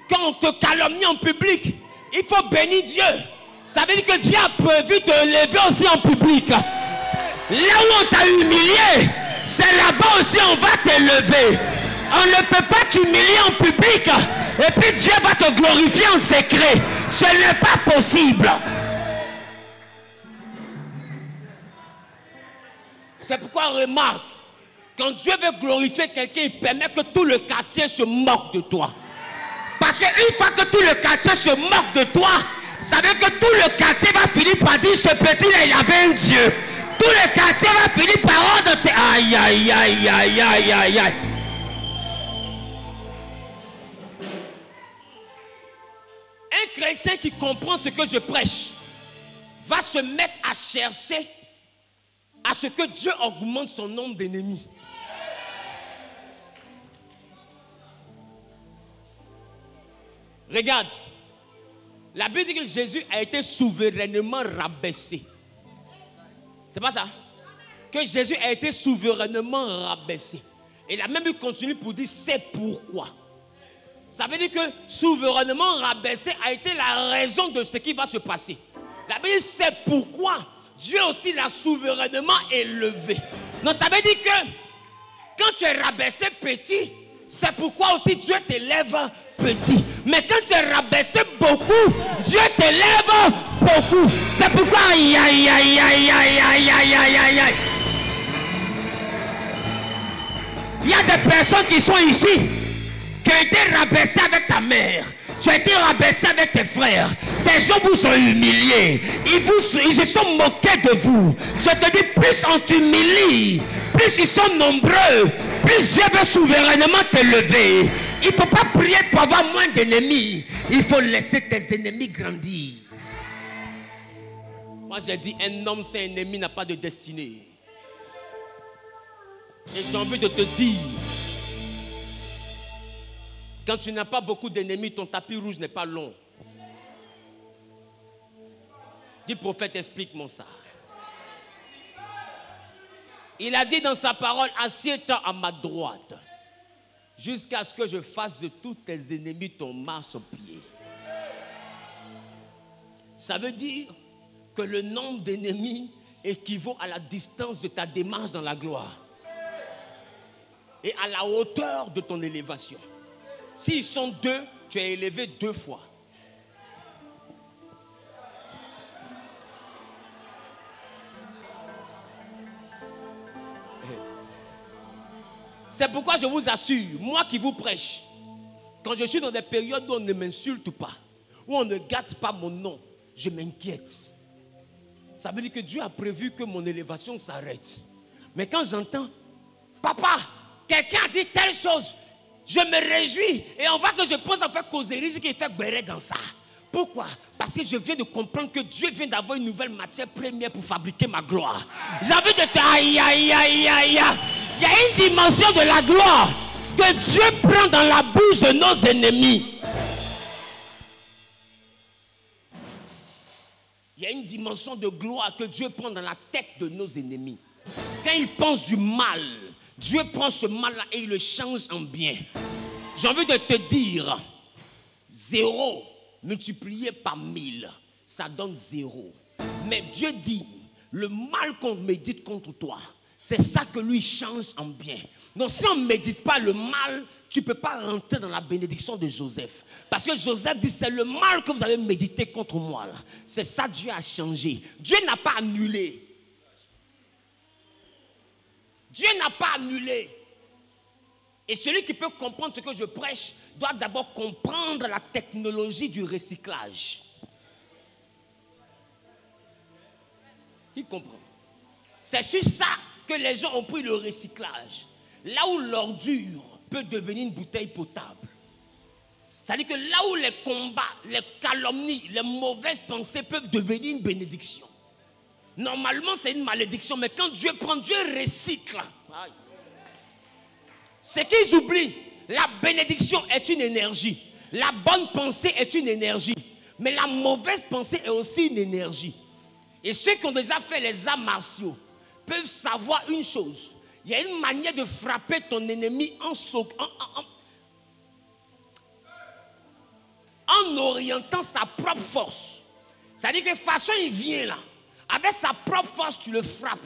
quand on te calomnie en public, il faut bénir Dieu. Ça veut dire que Dieu a prévu te lever aussi en public. Là où on t'a humilié, c'est là-bas aussi on va te lever. On ne peut pas t'humilier en public et puis Dieu va te glorifier en secret. Ce n'est pas possible. C'est pourquoi remarque, quand Dieu veut glorifier quelqu'un, il permet que tout le quartier se moque de toi. Parce qu'une fois que tout le quartier se moque de toi, ça veut dire que tout le quartier va finir par dire ce petit-là, il avait un Dieu. Tout le quartier va finir par rendre aïe, aïe, aïe, aïe, aïe, aïe, aïe. Un chrétien qui comprend ce que je prêche va se mettre à chercher à ce que Dieu augmente son nombre d'ennemis. Regarde, la Bible dit que Jésus a été souverainement rabaissé. C'est pas ça? Que Jésus a été souverainement rabaissé. Et la même Bible continue pour dire c'est pourquoi. Ça veut dire que souverainement rabaissé a été la raison de ce qui va se passer. La Bible dit c'est pourquoi Dieu aussi l'a souverainement élevé. Donc ça veut dire que quand tu es rabaissé petit, c'est pourquoi aussi Dieu t'élève petit. Mais quand tu es rabaissé beaucoup, Dieu t'élève beaucoup. C'est pourquoi aïe aïe aïe aïe aïe aïe aïe aïe aïe aïe. Il y a des personnes qui sont ici qui ont été rabaissées avec ta mère. Tu as été rabaissé avec tes frères. Tes gens vous ont humiliés. Ils se sont moqués de vous. Je te dis, plus on t'humilie, plus ils sont nombreux, plus Dieu veut souverainement t'élever. Il ne faut pas prier pour avoir moins d'ennemis. Il faut laisser tes ennemis grandir. Moi j'ai dit, un homme sans ennemi n'a pas de destinée. Et j'ai envie de te dire, quand tu n'as pas beaucoup d'ennemis, ton tapis rouge n'est pas long. Dis prophète, explique-moi ça. Il a dit dans sa parole, assieds-toi à ma droite, jusqu'à ce que je fasse de tous tes ennemis ton marche-pied. Ça veut dire que le nombre d'ennemis équivaut à la distance de ta démarche dans la gloire et à la hauteur de ton élévation. S'ils sont 2, tu es élevé 2 fois. C'est pourquoi je vous assure, moi qui vous prêche, quand je suis dans des périodes où on ne m'insulte pas, où on ne gâte pas mon nom, je m'inquiète. Ça veut dire que Dieu a prévu que mon élévation s'arrête. Mais quand j'entends, papa, quelqu'un a dit telle chose, je me réjouis et on voit que je pense en faire causerie, ce qui fait béret dans ça. Pourquoi? Parce que je viens de comprendre que Dieu vient d'avoir une nouvelle matière première pour fabriquer ma gloire. J'ai envie de te aïe aïe aïe aïe aïe. Il y a une dimension de la gloire que Dieu prend dans la bouche de nos ennemis. Il y a une dimension de gloire que Dieu prend dans la tête de nos ennemis. Quand ils pensent du mal, Dieu prend ce mal-là et il le change en bien. J'ai envie de te dire, 0 multiplié par 1000, ça donne 0. Mais Dieu dit, le mal qu'on médite contre toi, c'est ça que lui change en bien. Donc si on ne médite pas le mal, tu ne peux pas rentrer dans la bénédiction de Joseph. Parce que Joseph dit, c'est le mal que vous avez médité contre moi. C'est ça Dieu a changé. Dieu n'a pas annulé. Dieu n'a pas annulé. Et celui qui peut comprendre ce que je prêche doit d'abord comprendre la technologie du recyclage. Qui comprend? C'est sur ça que les gens ont pris le recyclage. Là où l'ordure peut devenir une bouteille potable. C'est-à-dire que là où les combats, les calomnies, les mauvaises pensées peuvent devenir une bénédiction. Normalement, c'est une malédiction, mais quand Dieu prend, Dieu recycle. C'est qu'ils oublient. La bénédiction est une énergie. La bonne pensée est une énergie. Mais la mauvaise pensée est aussi une énergie. Et ceux qui ont déjà fait les arts martiaux peuvent savoir une chose. Il y a une manière de frapper ton ennemi en orientant sa propre force. C'est-à-dire que de toute façon, il vient là. Avec sa propre force, tu le frappes.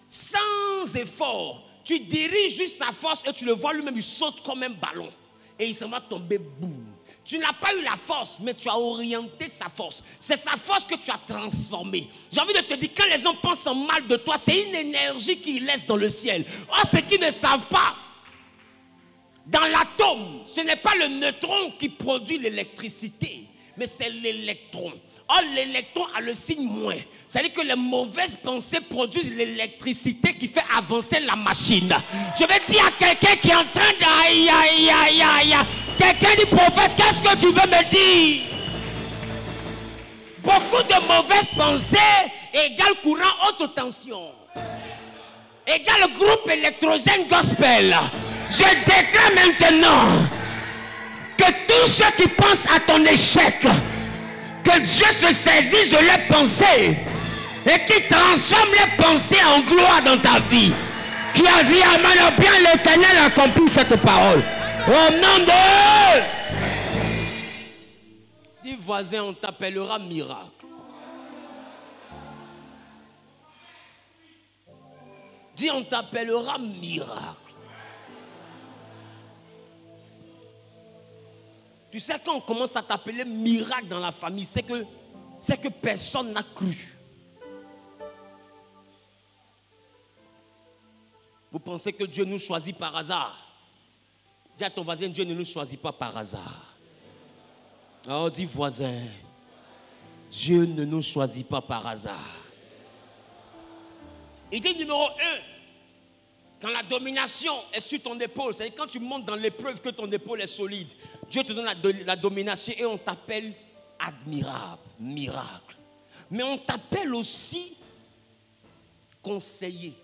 Sans effort. Tu diriges juste sa force et tu le vois lui-même, il saute comme un ballon. Et il s'en va tomber, boum. Tu n'as pas eu la force, mais tu as orienté sa force. C'est sa force que tu as transformée. J'ai envie de te dire, quand les gens pensent en mal de toi, c'est une énergie qu'ils laissent dans le ciel. Or, ceux qui ne savent pas, dans l'atome, ce n'est pas le neutron qui produit l'électricité, mais c'est l'électron. Or, l'électron a le signe moins. C'est-à-dire que les mauvaises pensées produisent l'électricité qui fait avancer la machine. Je vais dire à quelqu'un qui est en train de... Aïe, aïe, aïe, aïe. Quelqu'un dit, prophète, qu'est-ce que tu veux me dire? Beaucoup de mauvaises pensées égale courant haute tension. Égale groupe électrogène gospel. Je déclare maintenant que tous ceux qui pensent à ton échec, que Dieu se saisisse de leurs pensées et qu'il transforme les pensées en gloire dans ta vie. Qui a dit Amen, bien l'Éternel accomplit cette parole. Au nom de... Dis voisin, on t'appellera miracle. Dis, on t'appellera miracle. Tu sais, quand on commence à t'appeler miracle dans la famille, c'est que personne n'a cru. Vous pensez que Dieu nous choisit par hasard? Dis à ton voisin, Dieu ne nous choisit pas par hasard. Oh, dis voisin, Dieu ne nous choisit pas par hasard. Il dit numéro 1, quand la domination est sur ton épaule, c'est-à-dire quand tu montes dans l'épreuve que ton épaule est solide, Dieu te donne la domination et on t'appelle admirable, miracle. Mais on t'appelle aussi conseiller.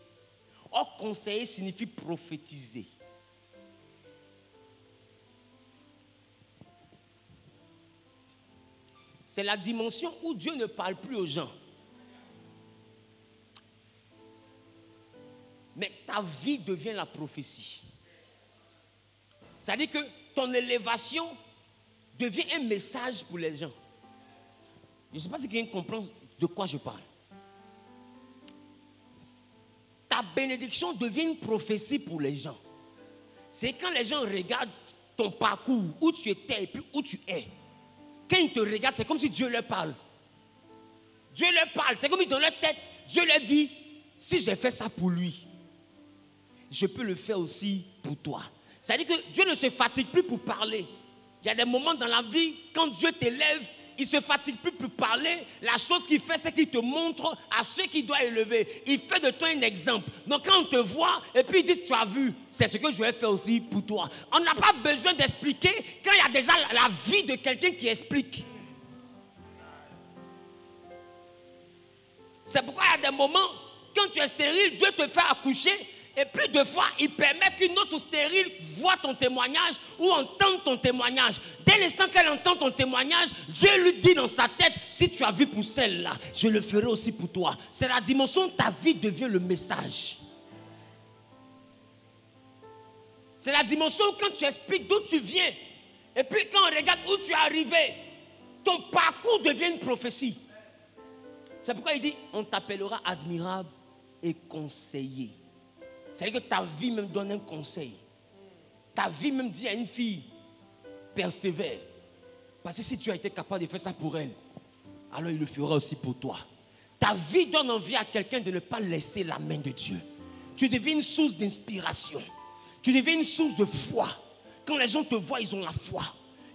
Or, conseiller signifie prophétiser. C'est la dimension où Dieu ne parle plus aux gens. Mais ta vie devient la prophétie. C'est-à-dire que ton élévation devient un message pour les gens. Je ne sais pas si quelqu'un comprend de quoi je parle. Ta bénédiction devient une prophétie pour les gens. C'est quand les gens regardent ton parcours, où tu étais et puis où tu es. Quand ils te regardent, c'est comme si Dieu leur parle. Dieu leur parle, c'est comme si dans leur tête, Dieu leur dit, si j'ai fait ça pour lui, je peux le faire aussi pour toi. C'est-à-dire que Dieu ne se fatigue plus pour parler. Il y a des moments dans la vie, quand Dieu t'élève, il ne se fatigue plus pour parler. La chose qu'il fait, c'est qu'il te montre à ceux qu'il doit élever. Il fait de toi un exemple. Donc quand on te voit, et puis il dit, tu as vu, c'est ce que je vais faire aussi pour toi. On n'a pas besoin d'expliquer quand il y a déjà la vie de quelqu'un qui explique. C'est pourquoi il y a des moments, quand tu es stérile, Dieu te fait accoucher. Et puis deux fois, il permet qu'une autre stérile voit ton témoignage ou entende ton témoignage. Dès l'instant qu'elle entend ton témoignage, Dieu lui dit dans sa tête, si tu as vu pour celle-là, je le ferai aussi pour toi. C'est la dimension où ta vie devient le message. C'est la dimension où quand tu expliques d'où tu viens, et puis quand on regarde où tu es arrivé, ton parcours devient une prophétie. C'est pourquoi il dit, on t'appellera admirable et conseiller. C'est-à-dire que ta vie même donne un conseil. Ta vie même dit à une fille, persévère. Parce que si tu as été capable de faire ça pour elle, alors il le fera aussi pour toi. Ta vie donne envie à quelqu'un de ne pas laisser la main de Dieu. Tu deviens une source d'inspiration. Tu deviens une source de foi. Quand les gens te voient, ils ont la foi.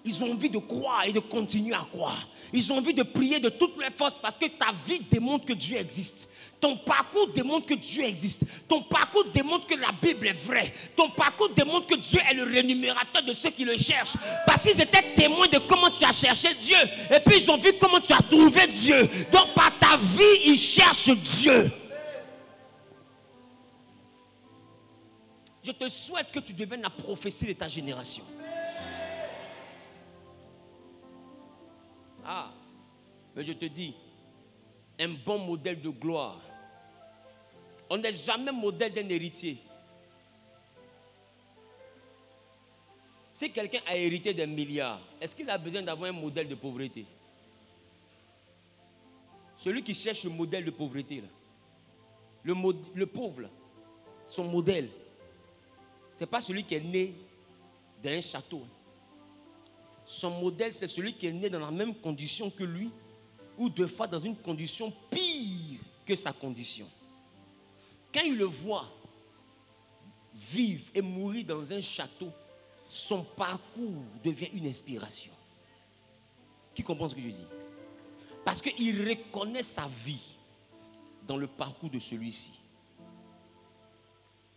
Ils ont envie de croire et de continuer à croire. Ils ont envie de prier de toutes leurs forces parce que ta vie démontre que Dieu existe. Ton parcours démontre que Dieu existe. Ton parcours démontre que la Bible est vraie. Ton parcours démontre que Dieu est le rémunérateur de ceux qui le cherchent. Parce qu'ils étaient témoins de comment tu as cherché Dieu. Et puis ils ont vu comment tu as trouvé Dieu. Donc par ta vie, ils cherchent Dieu. Je te souhaite que tu deviennes la prophétie de ta génération. Ah, mais je te dis, un bon modèle de gloire. On n'est jamais modèle d'un héritier. Si quelqu'un a hérité des milliards, est-ce qu'il a besoin d'avoir un modèle de pauvreté? Celui qui cherche le modèle de pauvreté, là, le pauvre, là, son modèle, ce n'est pas celui qui est né dans un château. Son modèle, c'est celui qui est né dans la même condition que lui, ou deux fois dans une condition pire que sa condition. Quand il le voit vivre et mourir dans un château, son parcours devient une inspiration. Qui comprend ce que je dis? Parce qu'il reconnaît sa vie dans le parcours de celui-ci.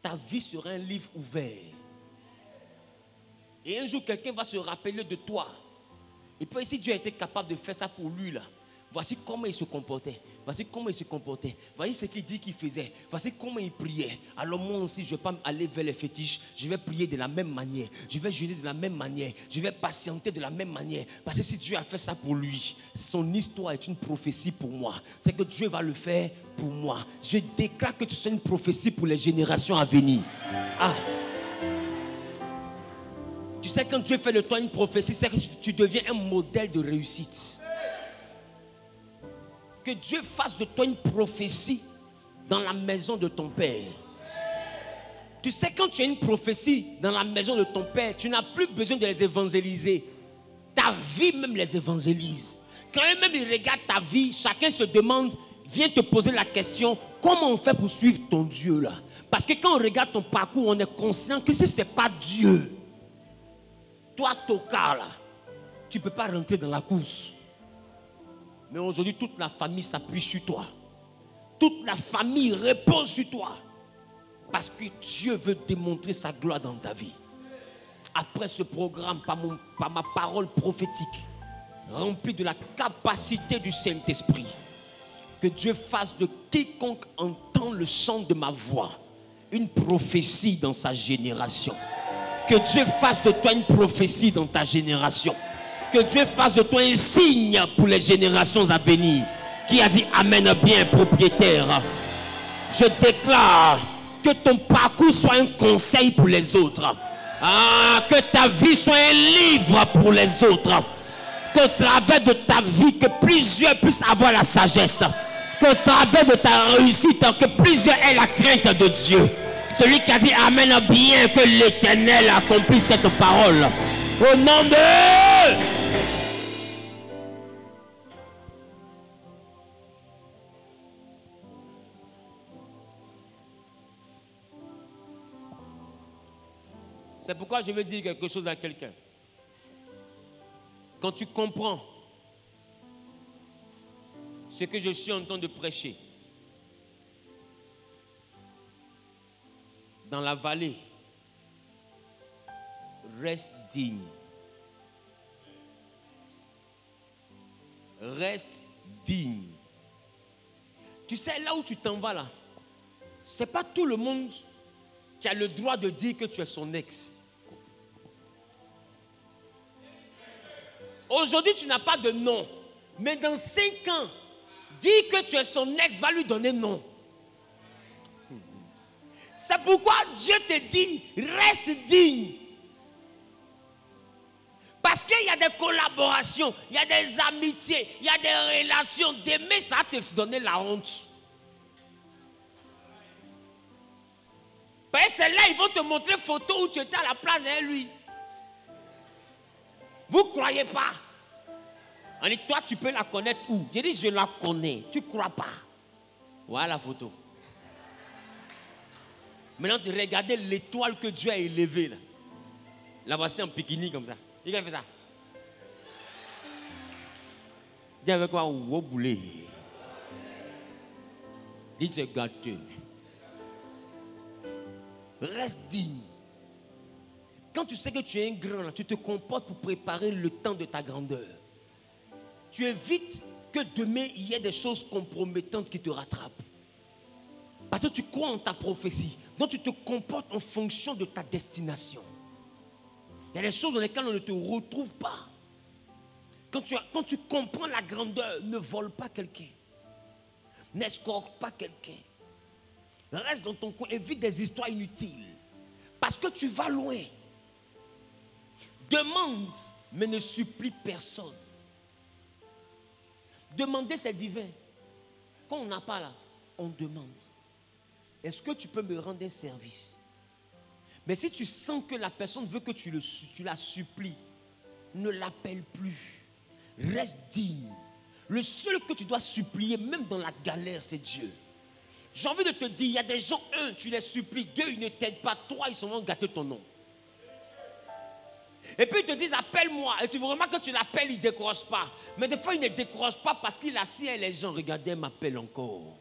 Ta vie sera un livre ouvert. Et un jour, quelqu'un va se rappeler de toi. Et puis, si Dieu a été capable de faire ça pour lui, là, voici comment il se comportait. Voici comment il se comportait. Voici ce qu'il dit qu'il faisait. Voici comment il priait. Alors moi aussi, je ne vais pas aller vers les fétiches. Je vais prier de la même manière. Je vais jeûner de la même manière. Je vais patienter de la même manière. Parce que si Dieu a fait ça pour lui, son histoire est une prophétie pour moi. C'est que Dieu va le faire pour moi. Je déclare que tu sois une prophétie pour les générations à venir. Ah! Tu sais, quand Dieu fait de toi une prophétie, c'est que tu deviens un modèle de réussite. Que Dieu fasse de toi une prophétie dans la maison de ton Père. Tu sais, quand tu as une prophétie dans la maison de ton père, tu n'as plus besoin de les évangéliser. Ta vie même les évangélise. Quand eux-mêmes ils regardent ta vie, chacun se demande, vient te poser la question, comment on fait pour suivre ton Dieu là? Parce que quand on regarde ton parcours, on est conscient que si ce n'est pas Dieu, toi, Toka là, tu ne peux pas rentrer dans la course. Mais aujourd'hui, toute la famille s'appuie sur toi. Toute la famille repose sur toi. Parce que Dieu veut démontrer sa gloire dans ta vie. Après ce programme, par ma parole prophétique, remplie de la capacité du Saint-Esprit, que Dieu fasse de quiconque entend le chant de ma voix une prophétie dans sa génération. Que Dieu fasse de toi une prophétie dans ta génération. Que Dieu fasse de toi un signe pour les générations à venir. Qui a dit Amen bien, propriétaire? Je déclare que ton parcours soit un conseil pour les autres. Que ta vie soit un livre pour les autres. Qu'au travers de ta vie, que plusieurs puissent avoir la sagesse. Qu'au travers de ta réussite, que plusieurs aient la crainte de Dieu. Celui qui a dit Amen bien, que l'Éternel accomplisse cette parole. Au nom de... C'est pourquoi je veux dire quelque chose à quelqu'un. Quand tu comprends ce que je suis en train de prêcher, dans la vallée, reste digne. Reste digne. Tu sais, là où tu t'en vas là, c'est pas tout le monde qui a le droit de dire que tu es son ex. Aujourd'hui, tu n'as pas de nom. Mais dans 5 ans, dire que tu es son ex va lui donner nom. C'est pourquoi Dieu te dit, reste digne. Parce qu'il y a des collaborations, il y a des amitiés, il y a des relations. D'aimer, ça va te donner la honte. Parce que c'est là, ils vont te montrer photo où tu étais à la plage avec lui. Vous ne croyez pas? On dit, toi, tu peux la connaître où? J'ai dit, je la connais. Tu ne crois pas? Voilà la photo. Maintenant, tu regardes l'étoile que Dieu a élevée. Là, la voici en bikini comme ça. Il a fait ça. Dis avec quoi? Ou au boulet. Dis, tu es gâteux. Reste digne. Quand tu sais que tu es un grand, là, tu te comportes pour préparer le temps de ta grandeur. Tu évites que demain, il y ait des choses compromettantes qui te rattrapent. Parce que tu crois en ta prophétie. Donc tu te comportes en fonction de ta destination. Il y a des choses dans lesquelles on ne te retrouve pas. Quand tu comprends la grandeur, ne vole pas quelqu'un. N'escorte pas quelqu'un. Reste dans ton coin, évite des histoires inutiles. Parce que tu vas loin. Demande, mais ne supplie personne. Demander, c'est divin. Quand on n'a pas là, on demande. Est-ce que tu peux me rendre un service? Mais si tu sens que la personne veut que tu la supplies, ne l'appelle plus. Reste digne. Le seul que tu dois supplier, même dans la galère, c'est Dieu. J'ai envie de te dire, il y a des gens, 1, tu les supplies, 2, ils ne t'aident pas, 3, ils sont en gâter ton nom. Et puis ils te disent, appelle-moi. Et tu remarques que tu l'appelles, il ne décroche pas. Mais des fois, il ne décroche pas parce qu'il assis et les gens, regardez, il m'appelle encore.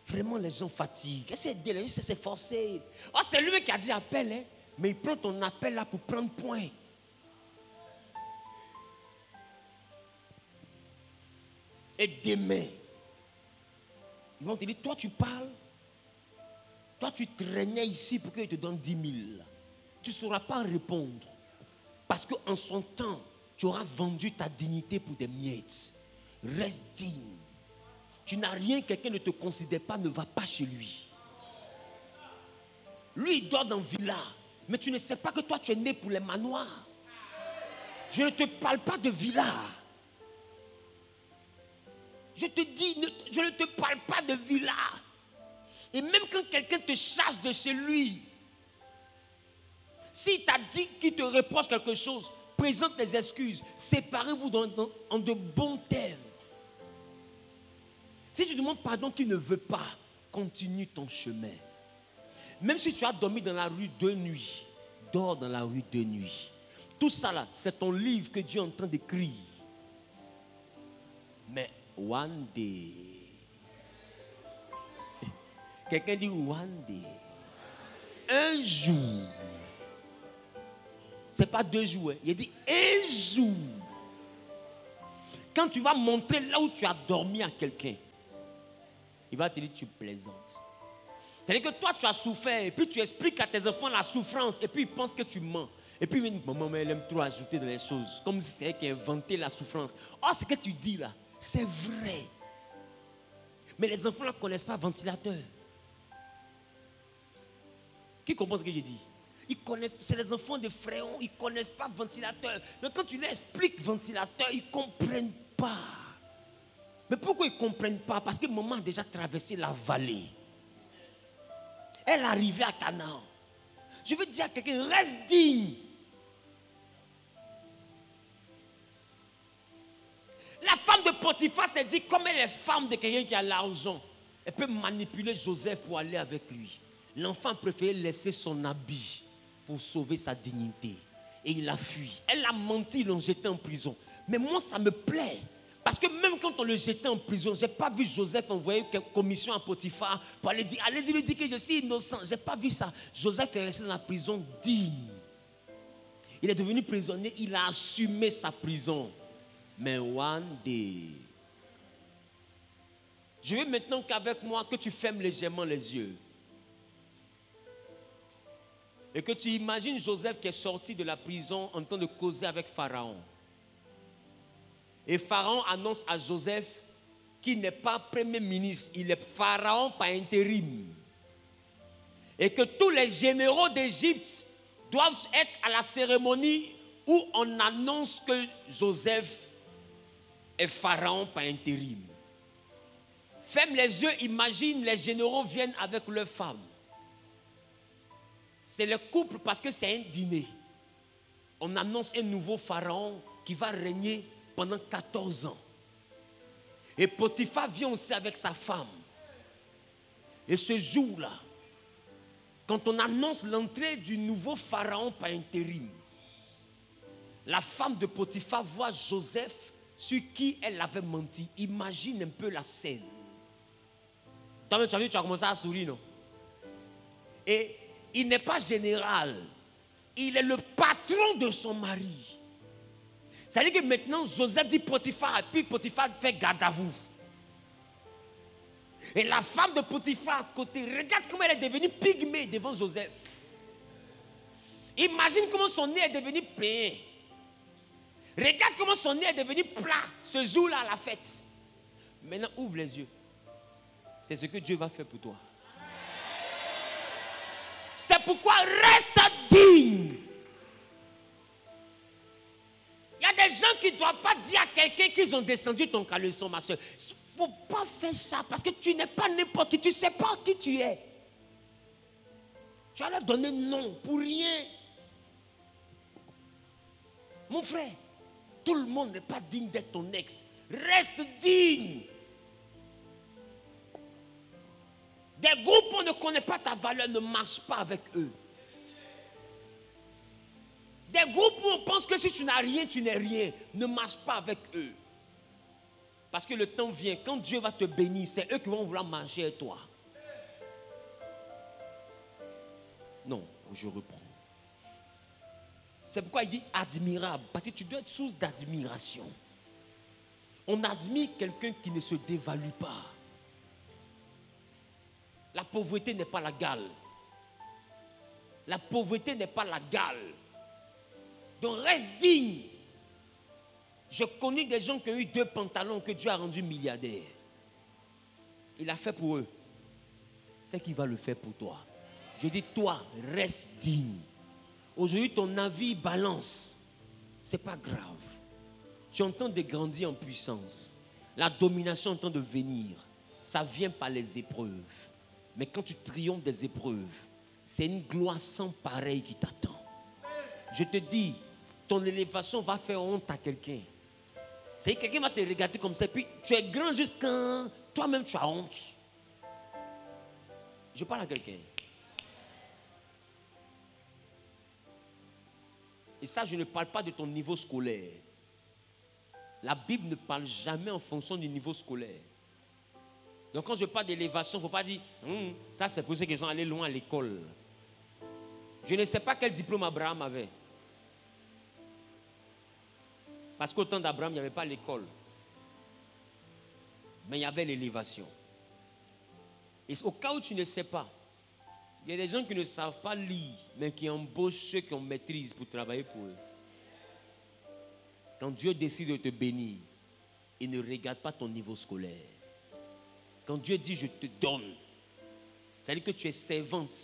Vraiment, les gens fatiguent. C'est forcé. Oh, c'est lui qui a dit appelle, hein? Mais il prend ton appel là pour prendre point. Et demain, ils vont te dire, toi tu parles, toi tu traînais ici pour qu'il te donne 10 000. Tu ne sauras pas répondre. Parce qu'en son temps, tu auras vendu ta dignité pour des miettes. Reste digne. Tu n'as rien, quelqu'un ne te considère pas, ne va pas chez lui. Lui, il dort dans villa. Mais tu ne sais pas que toi, tu es né pour les manoirs. Je ne te parle pas de villa. Je te dis, je ne te parle pas de villa. Et même quand quelqu'un te chasse de chez lui, S'il t'a dit qu'il te reproche quelque chose, présente les excuses. Séparez-vous en de bons termes. Si tu demandes pardon qu'il ne veut pas, continue ton chemin. Même si tu as dormi dans la rue 2 nuits, dors dans la rue 2 nuits. Tout ça là, c'est ton livre que Dieu est en train d'écrire. Mais one day. Quelqu'un dit one day. Un jour. Ce n'est pas 2 jours. Il dit un jour. Quand tu vas montrer là où tu as dormi à quelqu'un, il va te dire tu plaisantes. C'est-à-dire que toi tu as souffert et puis tu expliques à tes enfants la souffrance et puis ils pensent que tu mens. Et puis maman elle aime trop ajouter dans les choses. Comme si c'est elle qui a inventé la souffrance. Oh, ce que tu dis là, c'est vrai. Mais les enfants ne connaissent pas ventilateur. Qui comprend ce que j'ai dit? Ils connaissent, c'est les enfants de Fréon, ils ne connaissent pas ventilateur. Donc quand tu leur expliques ventilateur, ils ne comprennent pas. Mais pourquoi ils ne comprennent pas? Parce que maman a déjà traversé la vallée. Elle est arrivée à Canaan. Je veux dire à quelqu'un, reste digne. La femme de Potiphar s'est dit, comme elle est femme de quelqu'un qui a l'argent, elle peut manipuler Joseph pour aller avec lui. L'enfant préférait laisser son habit pour sauver sa dignité. Et il a fui. Elle a menti, ils l'ont jeté en prison. Mais moi, ça me plaît. Parce que même quand on le jetait en prison, je n'ai pas vu Joseph envoyer une commission à Potiphar pour aller dire, allez-y lui dire que je suis innocent. Je n'ai pas vu ça. Joseph est resté dans la prison digne. Il est devenu prisonnier, il a assumé sa prison. Mais one day, je veux maintenant qu'avec moi, que tu fermes légèrement les yeux. Et que tu imagines Joseph qui est sorti de la prison en train de causer avec Pharaon. Et Pharaon annonce à Joseph qu'il n'est pas premier ministre, il est Pharaon par intérim. Et que tous les généraux d'Égypte doivent être à la cérémonie où on annonce que Joseph est Pharaon par intérim. Ferme les yeux, imagine les généraux viennent avec leurs femmes. C'est le couple parce que c'est un dîner. On annonce un nouveau pharaon qui va régner pendant 14 ans. Et Potiphar vient aussi avec sa femme. Et ce jour-là, quand on annonce l'entrée du nouveau pharaon par intérim, la femme de Potiphar voit Joseph sur qui elle avait menti. Imagine un peu la scène. Toi-même, tu as vu, tu as commencé à sourire, non? Et il n'est pas général. Il est le patron de son mari. C'est-à-dire que maintenant, Joseph dit Potiphar, et puis Potiphar fait garde à vous. Et la femme de Potiphar à côté, regarde comment elle est devenue pygmée devant Joseph. Imagine comment son nez est devenu peint. Regarde comment son nez est devenu plat ce jour-là à la fête. Maintenant, ouvre les yeux. C'est ce que Dieu va faire pour toi. C'est pourquoi reste digne. Il y a des gens qui ne doivent pas dire à quelqu'un qu'ils ont descendu ton caleçon, ma soeur. Il ne faut pas faire ça parce que tu n'es pas n'importe qui. Tu ne sais pas qui tu es. Tu vas leur donner non pour rien. Mon frère, tout le monde n'est pas digne d'être ton ex. Reste digne. Des groupes où on ne connaît pas ta valeur, ne marche pas avec eux. Des groupes où on pense que si tu n'as rien, tu n'es rien, ne marche pas avec eux. Parce que le temps vient, quand Dieu va te bénir, c'est eux qui vont vouloir marcher avec toi. Non, je reprends. C'est pourquoi il dit admirable, parce que tu dois être source d'admiration. On admire quelqu'un qui ne se dévalue pas. La pauvreté n'est pas la gale. La pauvreté n'est pas la gale. Donc reste digne. Je connais des gens qui ont eu 2 pantalons que Dieu a rendus milliardaires. Il a fait pour eux. C'est qu'il va le faire pour toi. Je dis, toi, reste digne. Aujourd'hui, ton avis balance. Ce n'est pas grave. Tu es en train de grandir en puissance. La domination est en train de venir. Ça vient par les épreuves. Mais quand tu triomphes des épreuves, c'est une gloire sans pareille qui t'attend. je te dis, ton élévation va faire honte à quelqu'un. C'est que quelqu'un va te regarder comme ça, puis tu es grand jusqu'à toi-même tu as honte. Je parle à quelqu'un. Et ça, je ne parle pas de ton niveau scolaire. La Bible ne parle jamais en fonction du niveau scolaire. Donc quand je parle d'élévation, il ne faut pas dire, ça c'est pour ceux qui sont allés loin à l'école. Je ne sais pas quel diplôme Abraham avait. Parce qu'au temps d'Abraham, il n'y avait pas l'école. Mais il y avait l'élévation. Et au cas où tu ne sais pas, il y a des gens qui ne savent pas lire, mais qui embauchent ceux qui ont maîtrise pour travailler pour eux. Quand Dieu décide de te bénir, il ne regarde pas ton niveau scolaire. Quand Dieu dit je te donne, ça veut dire que tu es servante.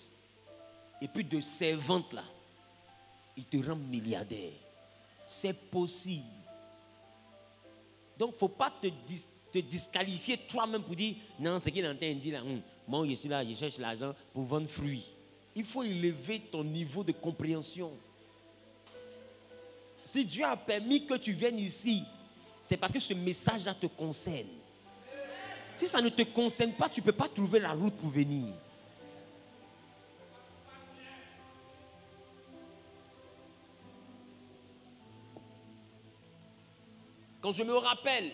Et puis de servante là, il te rend milliardaire. C'est possible. Donc il ne faut pas te disqualifier toi-même pour dire non, c'est qu'il est en train de dire là, moi je suis là, je cherche l'argent pour vendre fruits. Il faut élever ton niveau de compréhension. Si Dieu a permis que tu viennes ici, c'est parce que ce message-là te concerne. Si ça ne te concerne pas, tu ne peux pas trouver la route pour venir. Quand je me rappelle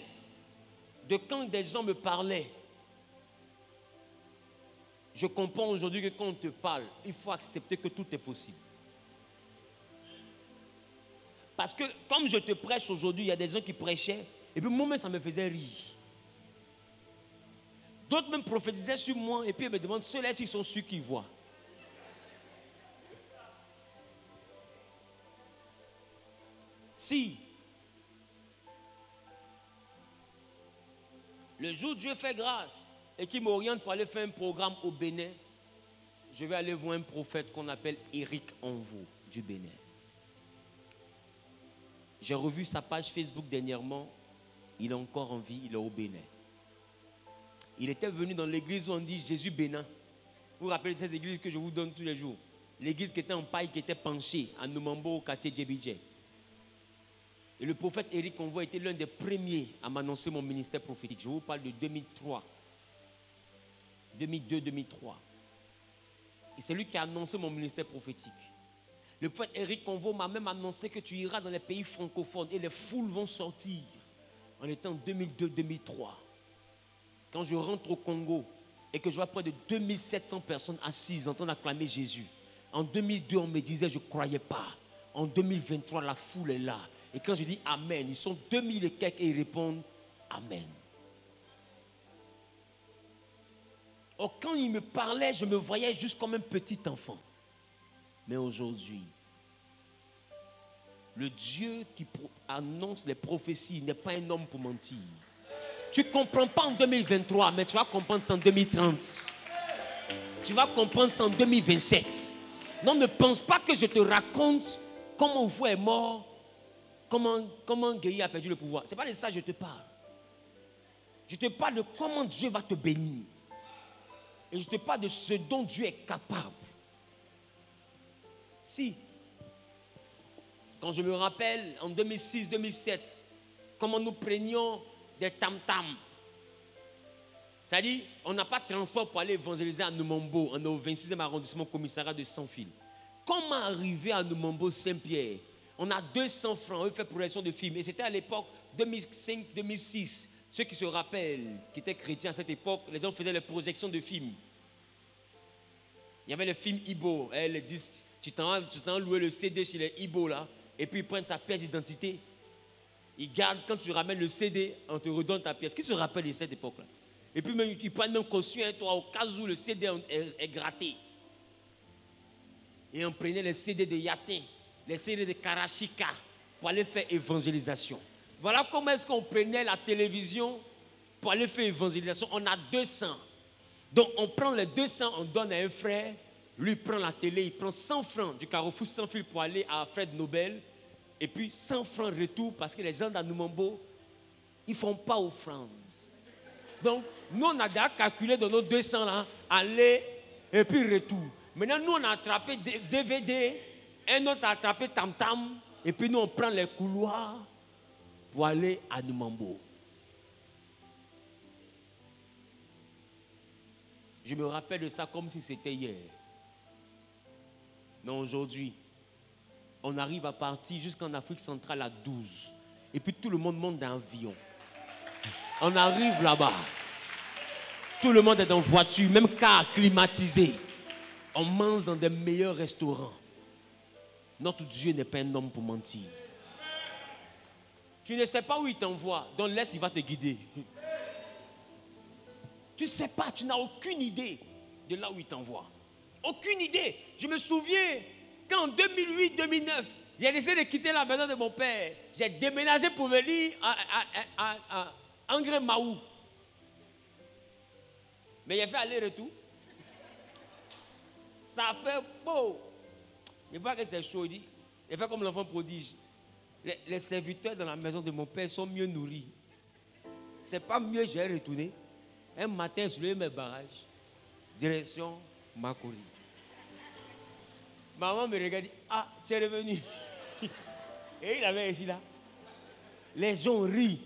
de quand des gens me parlaient, je comprends aujourd'hui que quand on te parle, il faut accepter que tout est possible. Parce que comme je te prêche aujourd'hui, il y a des gens qui prêchaient, et puis moi-même ça me faisait rire. D'autres même prophétisaient sur moi, et puis ils me demandent, ceux-là s'ils sont sûrs qu'ils voient. Si le jour où Dieu fait grâce et qu'il m'oriente pour aller faire un programme au Bénin, je vais aller voir un prophète qu'on appelle Éric Envo du Bénin. J'ai revu sa page Facebook dernièrement. Il est encore en vie, il est au Bénin. Il était venu dans l'église où on dit Jésus Bénin. Vous vous rappelez de cette église que je vous donne tous les jours? L'église qui était en paille, qui était penchée à Numambo, au quartier Djebidje. Et le prophète Éric Envo était l'un des premiers à m'annoncer mon ministère prophétique. Je vous parle de 2003. 2002-2003. Et c'est lui qui a annoncé mon ministère prophétique. Le prophète Éric Envo m'a même annoncé que tu iras dans les pays francophones et les foules vont sortir. En étant 2002-2003. Quand je rentre au Congo et que je vois près de 2700 personnes assises en train d'acclamer Jésus. En 2002, on me disait je ne croyais pas. En 2023, la foule est là. Et quand je dis Amen, ils sont 2000 et quelques et ils répondent Amen. Or, quand ils me parlaient, je me voyais juste comme un petit enfant. Mais aujourd'hui, le Dieu qui annonce les prophéties n'est pas un homme pour mentir. Tu ne comprends pas en 2023, mais tu vas comprendre ça en 2030. Tu vas comprendre ça en 2027. Non, ne pense pas que je te raconte comment vous est mort, comment Guéhi a perdu le pouvoir. Ce n'est pas de ça que je te parle. Je te parle de comment Dieu va te bénir. Et je te parle de ce dont Dieu est capable. Si, quand je me rappelle en 2006-2007, comment nous prenions des tam-tams. C'est-à-dire, on n'a pas de transport pour aller évangéliser à Numambo, on est au 26e arrondissement, commissariat de Sans-Fil. Comment arriver à Numambo Saint-Pierre? On a 200 francs, on fait projection de films. Et c'était à l'époque 2005-2006. Ceux qui se rappellent, qui étaient chrétiens à cette époque, les gens faisaient les projections de films. Il y avait le film Ibo, les disques. Tu t'en loué le CD chez les Ibo là, et puis ils prennent ta pièce d'identité. Ils gardent, quand tu ramènes le CD, on te redonne ta pièce. Qui se rappelle de cette époque là? Et puis même, ils prennent même caution, toi, au cas où le CD est gratté. Et on prenait les CD de Yatin, les CD de Karachika, pour aller faire évangélisation. Voilà comment est-ce qu'on prenait la télévision pour aller faire évangélisation. On a 200. Donc on prend les 200, on donne à un frère. Lui prend la télé, il prend 100 francs du Carrefour sans fil pour aller à Fred Nobel. Et puis 100 francs retour parce que les gens d'Anoumambo, ils ne font pas offrande. Donc nous on a déjà calculé dans nos 200 là, aller et puis retour. Maintenant nous on a attrapé DVD Un autre a attrapé Tam Tam. Et puis nous, on prend les couloirs pour aller à Numambo. Je me rappelle de ça comme si c'était hier. Mais aujourd'hui, on arrive à partir jusqu'en Afrique centrale à 12. Et puis tout le monde monte dans l'avion. On arrive là-bas. Tout le monde est dans voiture, même car climatisé. On mange dans des meilleurs restaurants. Notre Dieu n'est pas un homme pour mentir. Tu ne sais pas où il t'envoie, donc laisse, il va te guider. Tu ne sais pas, tu n'as aucune idée de là où il t'envoie. Aucune idée. Je me souviens qu'en 2008-2009, j'ai décidé de quitter la maison de mon père. J'ai déménagé pour venir à Angré Maou. Mais il a fait aller-retour. Ça fait beau. Il voit que c'est chaud. Il fait comme l'enfant prodige. Les serviteurs dans la maison de mon père sont mieux nourris. C'est pas mieux, j'ai retourné. Un matin, je lève mes barrages. Direction Makori. Maman me regarde, ah, tu es revenu. Et il avait ici là. Les gens rient.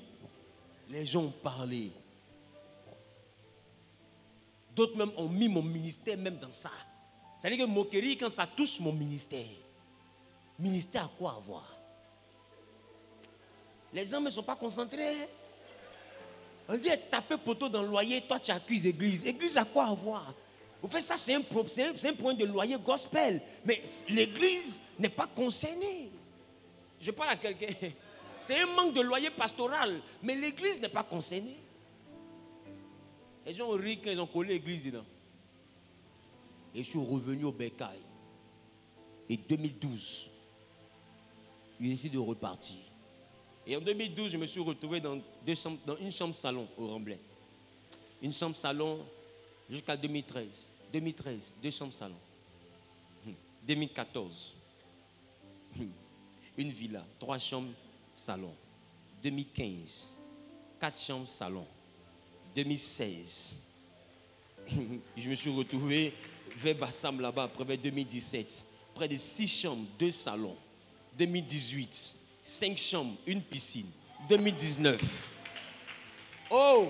Les gens parlaient. D'autres même ont mis mon ministère même dans ça. C'est-à-dire que moquerie, quand ça touche mon ministère, ministère à quoi avoir? Les gens ne sont pas concentrés. On dit taper poteau dans le loyer, toi tu accuses l'église. L'église à quoi avoir? Vous faites ça, c'est un point de loyer gospel. Mais l'église n'est pas concernée. Je parle à quelqu'un. C'est un manque de loyer pastoral. Mais l'église n'est pas concernée. Les gens ont ri quand ils ont collé l'église dedans. Et je suis revenu au Bécaye. Et 2012, j'ai décidé de repartir. Et en 2012, je me suis retrouvé dans une chambre salon au Remblai. Une chambre salon jusqu'à 2013. 2013, 2 chambres salon. 2014, une villa, 3 chambres salon. 2015, 4 chambres salon. 2016, je me suis retrouvé vers Bassam là-bas, après vers 2017. Près de 6 chambres, 2 salons. 2018, 5 chambres, 1 piscine. 2019. Oh!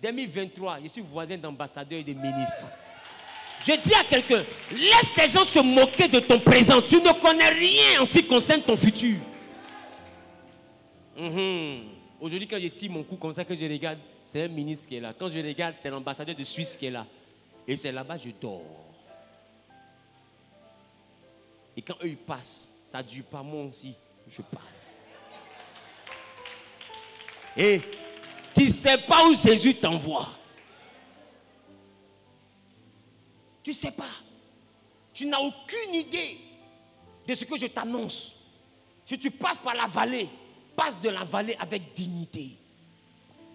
2023, je suis voisin d'ambassadeurs et de ministres. Je dis à quelqu'un, laisse les gens se moquer de ton présent. Tu ne connais rien en ce qui concerne ton futur. Aujourd'hui, quand je tire mon cou comme ça, que je regarde, c'est un ministre qui est là. Quand je regarde, c'est l'ambassadeur de Suisse qui est là. Et c'est là-bas que je dors. Et quand eux, ils passent, ça ne dure pas, moi aussi, je passe. Et tu ne sais pas où Jésus t'envoie. Tu ne sais pas. Tu n'as aucune idée de ce que je t'annonce. Si tu passes par la vallée, passe de la vallée avec dignité.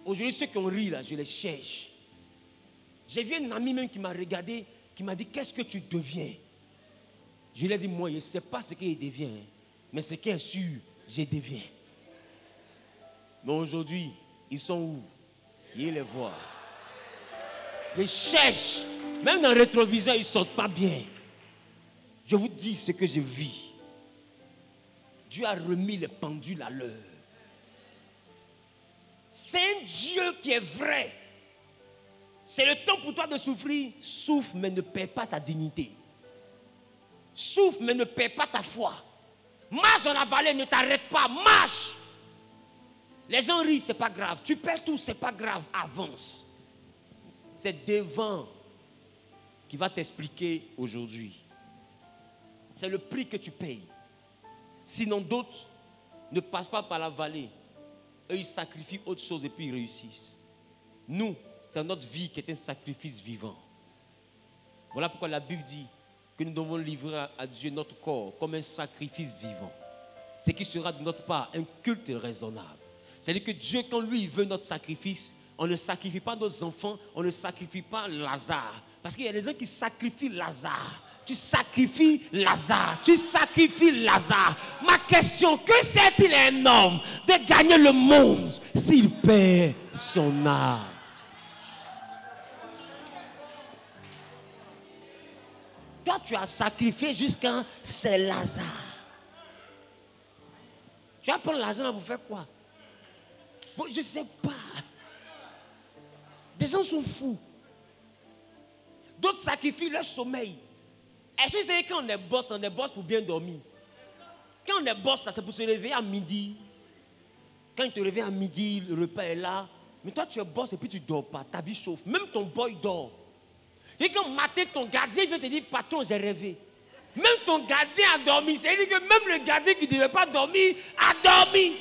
Aujourd'hui, ceux qui ont ri là, je les cherche. J'ai vu un ami même qui m'a regardé, qui m'a dit, qu'est-ce que tu deviens? Je lui ai dit, moi, je ne sais pas ce qu'il devient, mais ce qui est sûr, je deviens. Mais aujourd'hui, ils sont où? Ils les voient. Ils cherchent. Même dans le rétroviseur, ils ne sortent pas bien. Je vous dis ce que je vis. Dieu a remis les pendules à l'heure. C'est un Dieu qui est vrai. C'est le temps pour toi de souffrir. Souffre, mais ne perds pas ta dignité. Souffre, mais ne perds pas ta foi. Marche dans la vallée, ne t'arrête pas. Marche. Les gens rient, c'est pas grave. Tu perds tout, c'est pas grave. Avance. C'est devant qui va t'expliquer aujourd'hui. C'est le prix que tu payes. Sinon, d'autres ne passent pas par la vallée. Eux, ils sacrifient autre chose et puis ils réussissent. Nous, c'est notre vie qui est un sacrifice vivant. Voilà pourquoi la Bible dit que nous devons livrer à Dieu notre corps comme un sacrifice vivant. Ce qui sera de notre part un culte raisonnable. C'est-à-dire que Dieu, quand lui veut notre sacrifice, on ne sacrifie pas nos enfants, on ne sacrifie pas Lazare. Parce qu'il y a des gens qui sacrifient Lazare. Tu sacrifies Lazare. Tu sacrifies Lazare. Ma question, que sert-il à un homme de gagner le monde s'il perd son âme? Toi, tu as sacrifié jusqu'à c'est Lazare. Tu vas prendre l'argent pour faire quoi? Bon, je ne sais pas. Des gens sont fous. D'autres sacrifient leur sommeil. Est-ce que c'est quand on est boss pour bien dormir? Quand on est boss, c'est pour se réveiller à midi. Quand il te réveille à midi, le repas est là. Mais toi, tu es boss et puis tu ne dors pas. Ta vie chauffe. Même ton boy dort. Et quand matin, ton gardien vient te dire, patron, j'ai rêvé. Même ton gardien a dormi. C'est-à-dire que même le gardien qui ne devait pas dormir a dormi.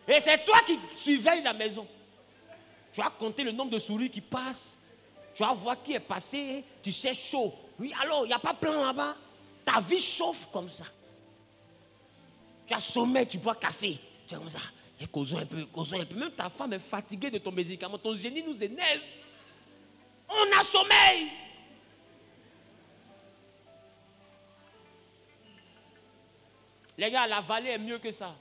Et c'est toi qui surveilles la maison. Tu vas compter le nombre de souris qui passent. Tu vas voir qui est passé. Tu cherches chaud. Oui, alors, il n'y a pas plein là-bas. Ta vie chauffe comme ça. Tu as sommeil, tu bois café. Tu es comme ça. Et causons un peu. Même ta femme est fatiguée de ton médicament. Ton génie nous énerve. On a sommeil. Les gars, la vallée est mieux que ça.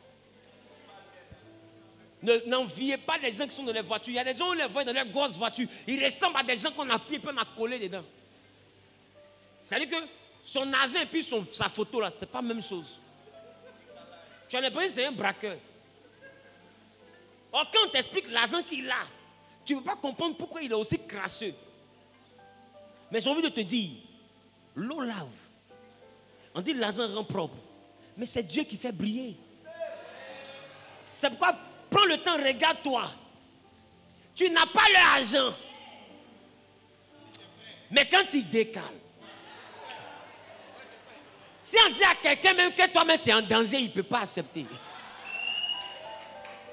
N'enviez pas les gens qui sont dans les voitures. Il y a des gens où on les voit dans leurs grosses voitures. Ils ressemblent à des gens qu'on a pris et puis on a collé dedans. C'est-à-dire que son argent et puis sa photo là, c'est pas la même chose. Tu as l'impression que c'est un braqueur. Or, quand on t'explique l'argent qu'il a, tu ne peux pas comprendre pourquoi il est aussi crasseux. Mais j'ai envie de te dire, l'eau lave. On dit l'argent rend propre. Mais c'est Dieu qui fait briller. C'est pourquoi, prends le temps, regarde-toi. Tu n'as pas l'argent. Mais quand tu décales, si on dit à quelqu'un même que toi-même tu es en danger, il ne peut pas accepter.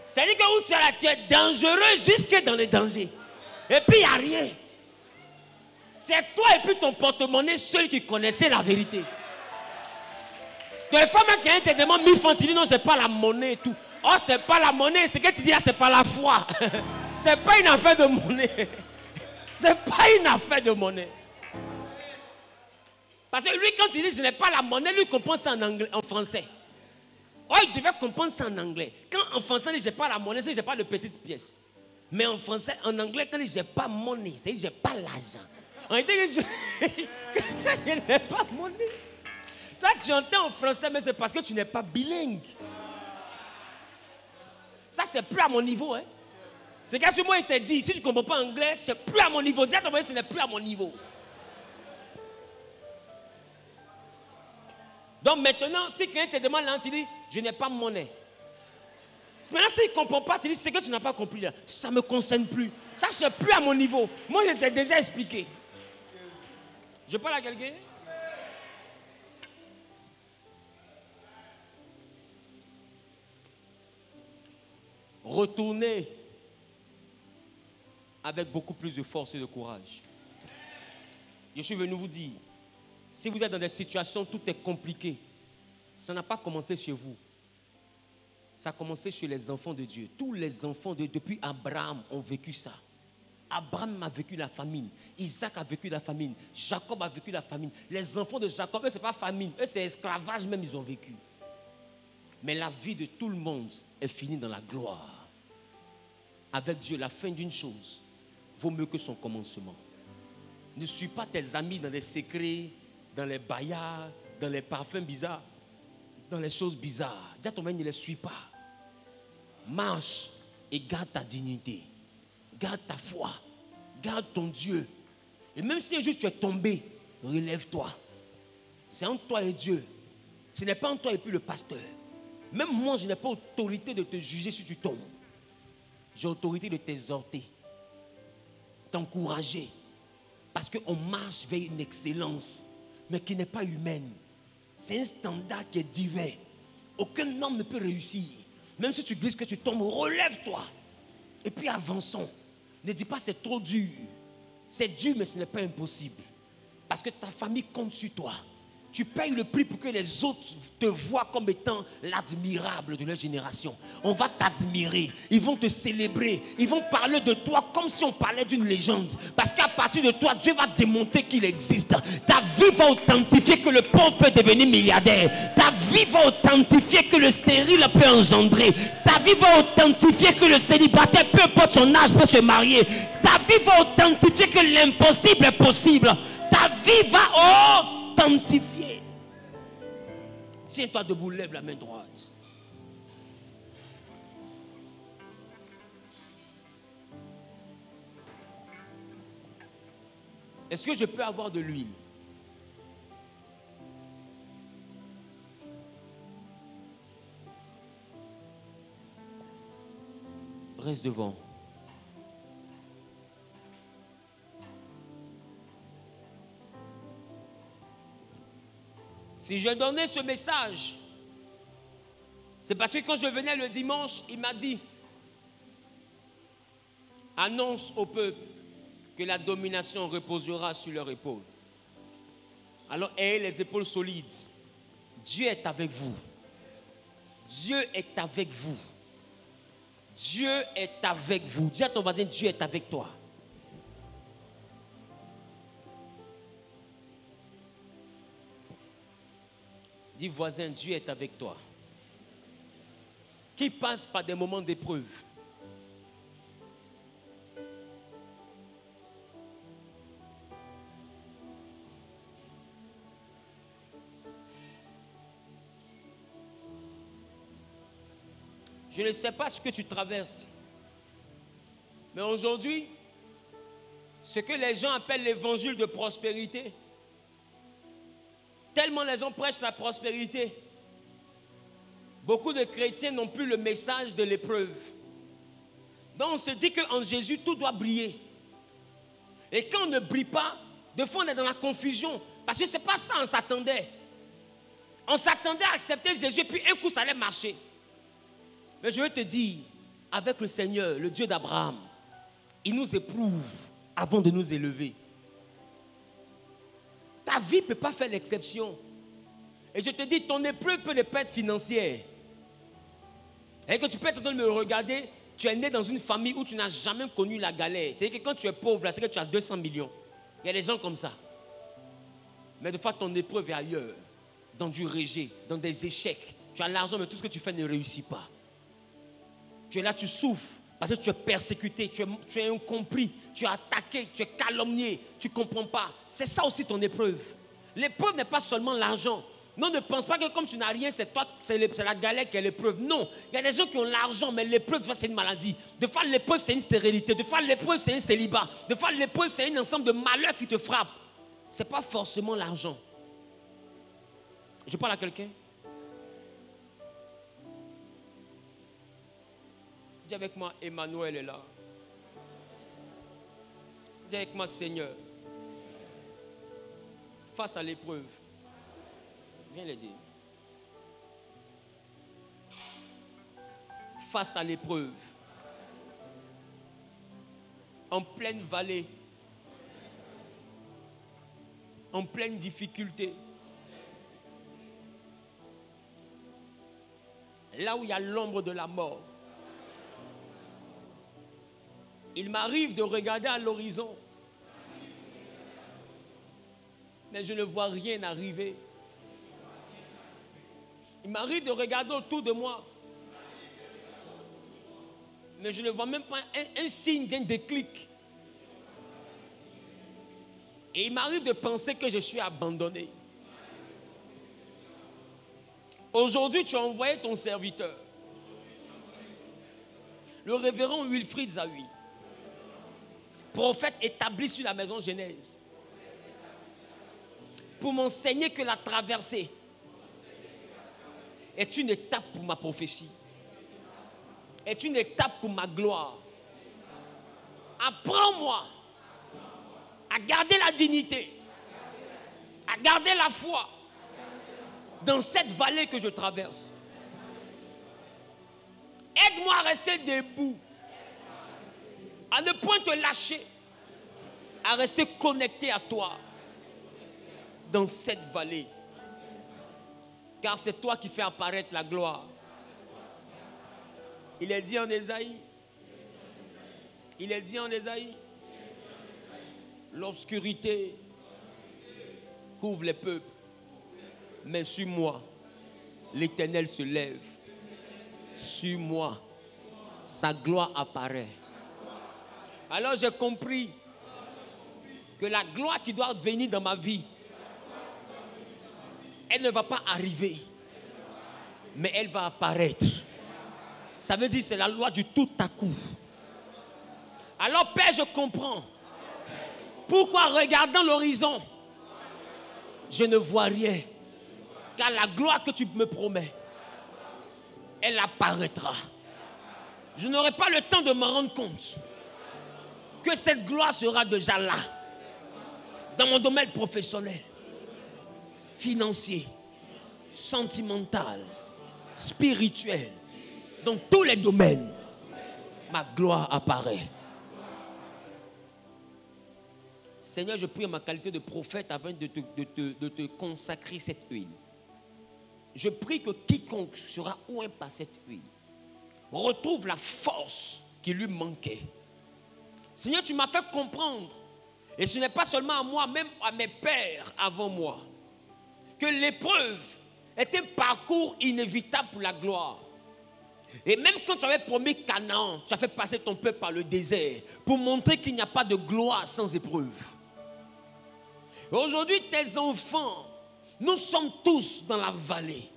C'est-à-dire que où tu es là, tu es dangereux jusque dans les dangers. Et puis il n'y a rien. C'est toi et puis ton porte-monnaie seul qui connaissait la vérité. Des fois même quelqu'un te demande 1000 francs, tu dis non, c'est pas la monnaie et tout. Oh, c'est pas la monnaie, ce que tu dis là, c'est pas la foi. C'est pas une affaire de monnaie. C'est pas une affaire de monnaie. Parce que lui, quand il dit je n'ai pas la monnaie, lui comprend ça en anglais, en français. Oh, il devait comprendre ça en anglais. Quand en français, il dit j'ai pas la monnaie, c'est j'ai pas de petites pièces. Mais en français, en anglais, quand il dit j'ai pas monnaie, c'est j'ai pas l'argent. On dit que je n'ai pas monnaie. Toi, tu entends en français, mais c'est parce que tu n'es pas bilingue. Ça, c'est plus à mon niveau. Hein. C'est qu'à ce moment, il t'a dit, si tu ne comprends pas anglais, c'est plus à mon niveau. Dis à ton voisin, ce n'est plus à mon niveau. Donc maintenant, si quelqu'un te demande là, tu dis, je n'ai pas monnaie. Maintenant, s'il ne comprend pas, tu dis, c'est que tu n'as pas compris là. Ça ne me concerne plus. Ça, c'est plus à mon niveau. Moi, je t'ai déjà expliqué. Je parle à quelqu'un? Retournez avec beaucoup plus de force et de courage. Je suis venu vous dire, si vous êtes dans des situations où tout est compliqué, ça n'a pas commencé chez vous. Ça a commencé chez les enfants de Dieu. Tous les enfants de Dieu, depuis Abraham, ont vécu ça. Abraham a vécu la famine. Isaac a vécu la famine. Jacob a vécu la famine. Les enfants de Jacob, eux, ce n'est pas famine. Eux, c'est esclavage même, ils ont vécu. Mais la vie de tout le monde est finie dans la gloire. Avec Dieu, la fin d'une chose vaut mieux que son commencement. Ne suis pas tes amis dans les secrets, dans les baillards, dans les parfums bizarres, dans les choses bizarres. Dis à ton mari, ne les suis pas. Marche et garde ta dignité. Garde ta foi. Garde ton Dieu. Et même si un jour tu es tombé, relève-toi. C'est entre toi et Dieu. Ce n'est pas entre toi et puis le pasteur. Même moi, je n'ai pas autorité de te juger si tu tombes. J'ai autorité de t'exhorter, t'encourager. Parce qu'on marche vers une excellence, mais qui n'est pas humaine. C'est un standard qui est divin. Aucun homme ne peut réussir. Même si tu glisses, que tu tombes, relève-toi. Et puis avançons. Ne dis pas c'est trop dur. C'est dur, mais ce n'est pas impossible. Parce que ta famille compte sur toi. Tu payes le prix pour que les autres te voient comme étant l'admirable de leur génération. On va t'admirer. Ils vont te célébrer. Ils vont parler de toi comme si on parlait d'une légende. Parce qu'à partir de toi, Dieu va démontrer qu'il existe. Ta vie va authentifier que le pauvre peut devenir milliardaire. Ta vie va authentifier que le stérile peut engendrer. Ta vie va authentifier que le célibataire, peu importe son âge, peut se marier. Ta vie va authentifier que l'impossible est possible. ta vie va authentifier. Tiens-toi debout, lève la main droite. Est-ce que je peux avoir de l'huile? Reste devant. Si je donnais ce message, c'est parce que quand je venais le dimanche, il m'a dit, annonce au peuple que la domination reposera sur leurs épaules. Alors ayez les épaules solides. Dieu est avec vous. Dieu est avec vous. Dieu est avec vous. Dis à ton voisin, Dieu est avec toi. Dis voisin, Dieu est avec toi. Qui passe par des moments d'épreuve. Je ne sais pas ce que tu traverses. Mais aujourd'hui, ce que les gens appellent l'évangile de prospérité, tellement les gens prêchent la prospérité, beaucoup de chrétiens n'ont plus le message de l'épreuve. Donc on se dit qu'en Jésus, tout doit briller. Et quand on ne brille pas, de fois on est dans la confusion. Parce que ce n'est pas ça on s'attendait. On s'attendait à accepter Jésus, puis un coup ça allait marcher. Mais je veux te dire, avec le Seigneur, le Dieu d'Abraham, il nous éprouve avant de nous élever. Ta vie ne peut pas faire l'exception. Et je te dis, ton épreuve peut ne pas être financière. Et que tu peux être en train de me regarder, tu es né dans une famille où tu n'as jamais connu la galère. C'est-à-dire que quand tu es pauvre, là, c'est que tu as 200 millions. Il y a des gens comme ça. Mais de fois, ton épreuve est ailleurs. Dans du rejet, dans des échecs. Tu as l'argent, mais tout ce que tu fais ne réussit pas. Tu es là, tu souffres parce que tu es persécuté, tu es incompris, tu es attaqué, tu es calomnié, tu ne comprends pas. C'est ça aussi ton épreuve. L'épreuve n'est pas seulement l'argent. Non, ne pense pas que comme tu n'as rien, c'est toi, c'est la galère qui est l'épreuve. Non, il y a des gens qui ont l'argent, mais l'épreuve, c'est une maladie. De fois, l'épreuve, c'est une stérilité. De fois, l'épreuve, c'est un célibat. De fois, l'épreuve, c'est un ensemble de malheurs qui te frappent. Ce n'est pas forcément l'argent. Je parle à quelqu'un. Dis avec moi, Emmanuel est là. Dis avec moi, Seigneur. Face à l'épreuve. Viens l'aider. Face à l'épreuve. En pleine vallée. En pleine difficulté. Là où il y a l'ombre de la mort. Il m'arrive de regarder à l'horizon, mais je ne vois rien arriver. Il m'arrive de regarder autour de moi, mais je ne vois même pas un signe d'un déclic. Et il m'arrive de penser que je suis abandonné. Aujourd'hui, tu as envoyé ton serviteur, le révérend Wilfried Zawi, prophète établi sur la maison Genèse, pour m'enseigner que la traversée est une étape pour ma prophétie, est une étape pour ma gloire. Apprends-moi à garder la dignité, à garder la foi dans cette vallée que je traverse. Aide-moi à rester debout, à ne point te lâcher, à rester connecté à toi dans cette vallée. Car c'est toi qui fais apparaître la gloire. Il est dit en Ésaïe, l'obscurité couvre les peuples, mais sur moi, l'Éternel se lève. Sur moi, sa gloire apparaît. Alors j'ai compris que la gloire qui doit venir dans ma vie, elle ne va pas arriver, mais elle va apparaître. Ça veut dire que c'est la loi du tout à coup. Alors Père, je comprends pourquoi, regardant l'horizon, je ne vois rien. Car la gloire que tu me promets, elle apparaîtra. Je n'aurai pas le temps de me rendre compte que cette gloire sera déjà là. Dans mon domaine professionnel, financier, sentimental, spirituel, dans tous les domaines, ma gloire apparaît. Seigneur, je prie en ma qualité de prophète afin de te consacrer cette huile. Je prie que quiconque sera oint par cette huile retrouve la force qui lui manquait. Seigneur, tu m'as fait comprendre, et ce n'est pas seulement à moi, même à mes pères avant moi, que l'épreuve est un parcours inévitable pour la gloire. Et même quand tu avais promis Canaan, tu as fait passer ton peuple par le désert pour montrer qu'il n'y a pas de gloire sans épreuve. Aujourd'hui, tes enfants, nous sommes tous dans la vallée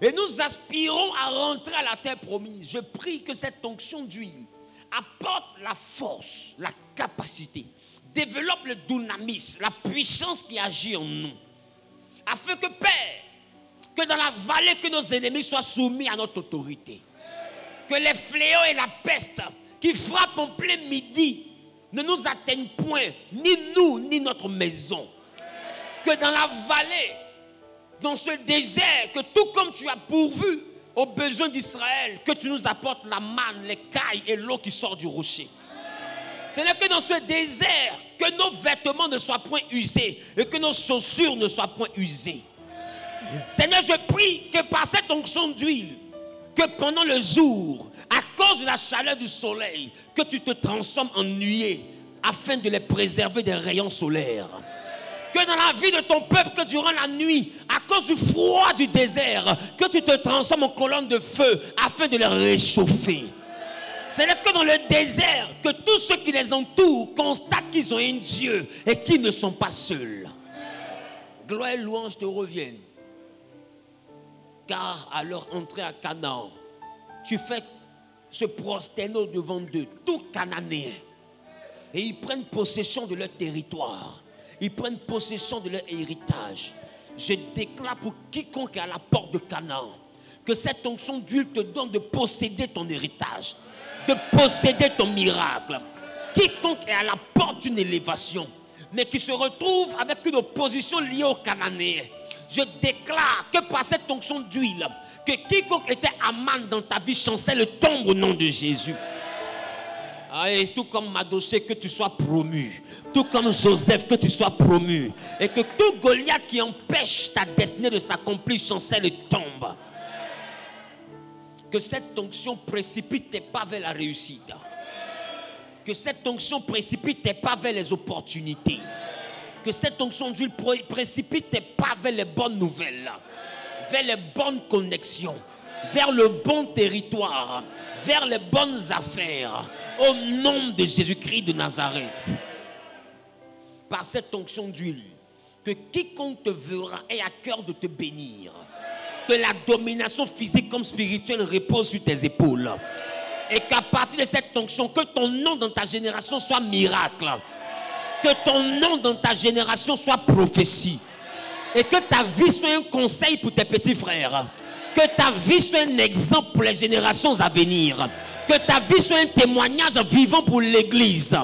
et nous aspirons à rentrer à la terre promise. Je prie que cette onction d'huile apporte la force, la capacité, développe le dynamisme, la puissance qui agit en nous, afin que, Père, que dans la vallée, que nos ennemis soient soumis à notre autorité, que les fléaux et la peste qui frappent en plein midi ne nous atteignent point, ni nous, ni notre maison. Que dans la vallée, dans ce désert, que tout comme tu as pourvu aux besoins d'Israël, que tu nous apportes la manne, les cailles et l'eau qui sort du rocher. C'est là que dans ce désert, que nos vêtements ne soient point usés et que nos chaussures ne soient point usées. Seigneur, je prie que par cette onction d'huile, que pendant le jour, à cause de la chaleur du soleil, que tu te transformes en nuée afin de les préserver des rayons solaires. Que dans la vie de ton peuple, que durant la nuit, à cause du froid du désert, que tu te transformes en colonne de feu afin de les réchauffer. C'est là que dans le désert, que tous ceux qui les entourent constatent qu'ils ont un Dieu et qu'ils ne sont pas seuls. Gloire et louange te reviennent. Car à leur entrée à Canaan, tu fais se prosterner devant eux, tous Cananéens. Et ils prennent possession de leur territoire. Ils prennent possession de leur héritage. Je déclare pour quiconque est à la porte de Canaan que cette onction d'huile te donne de posséder ton héritage, de posséder ton miracle. Quiconque est à la porte d'une élévation, mais qui se retrouve avec une opposition liée aux Cananéens, je déclare que par cette onction d'huile, que quiconque était Aman dans ta vie chancelle tombe au nom de Jésus. Et tout comme Madoché, que tu sois promu. Tout comme Joseph, que tu sois promu. Et que tout Goliath qui empêche ta destinée de s'accomplir chancelle tombe. Que cette onction précipite tes pas vers la réussite. Que cette onction précipite tes pas vers les opportunités. Que cette onction d'huile précipite tes pas vers les bonnes nouvelles. Vers les bonnes connexions. Vers le bon territoire, vers les bonnes affaires, au nom de Jésus-Christ de Nazareth. Par cette onction d'huile, que quiconque te verra ait à cœur de te bénir, que la domination physique comme spirituelle repose sur tes épaules, et qu'à partir de cette onction, que ton nom dans ta génération soit miracle, que ton nom dans ta génération soit prophétie, et que ta vie soit un conseil pour tes petits frères. Que ta vie soit un exemple pour les générations à venir. Que ta vie soit un témoignage vivant pour l'Église.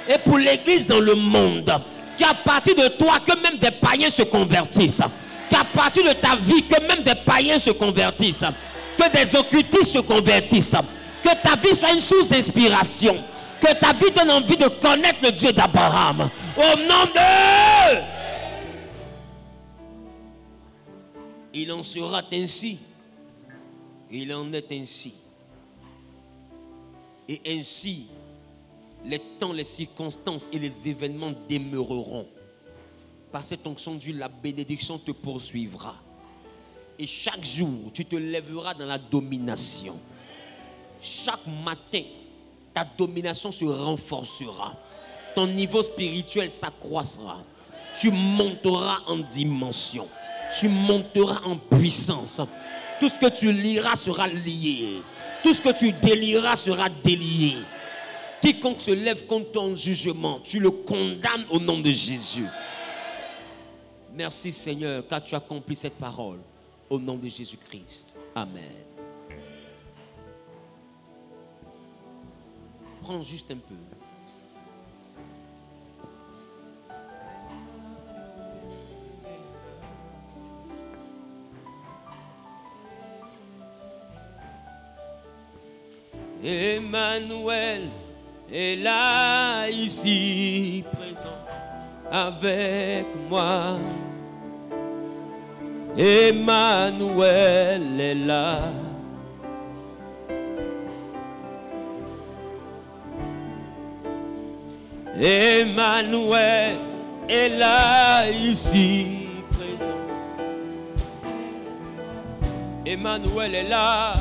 Et pour l'Église dans le monde. Qu'à partir de toi, que même des païens se convertissent. Qu'à partir de ta vie, que même des païens se convertissent. Que des occultistes se convertissent. Que ta vie soit une source d'inspiration. Que ta vie donne envie de connaître le Dieu d'Abraham. Au nom de... Il en sera ainsi. Il en est ainsi. Et ainsi, les temps, les circonstances et les événements demeureront. Par cette onction d'huile, la bénédiction te poursuivra. Et chaque jour, tu te lèveras dans la domination. Chaque matin, ta domination se renforcera. ton niveau spirituel s'accroîtra. Tu monteras en dimension. Tu monteras en puissance. Tout ce que tu liras sera lié. Tout ce que tu délieras sera délié. Quiconque se lève contre ton jugement, tu le condamnes au nom de Jésus. Merci Seigneur, car tu as accompli cette parole. Au nom de Jésus-Christ. Amen. Prends juste un peu. Emmanuel est là, ici, présent, avec moi. Emmanuel est là. Emmanuel est là, ici, présent. Emmanuel est là.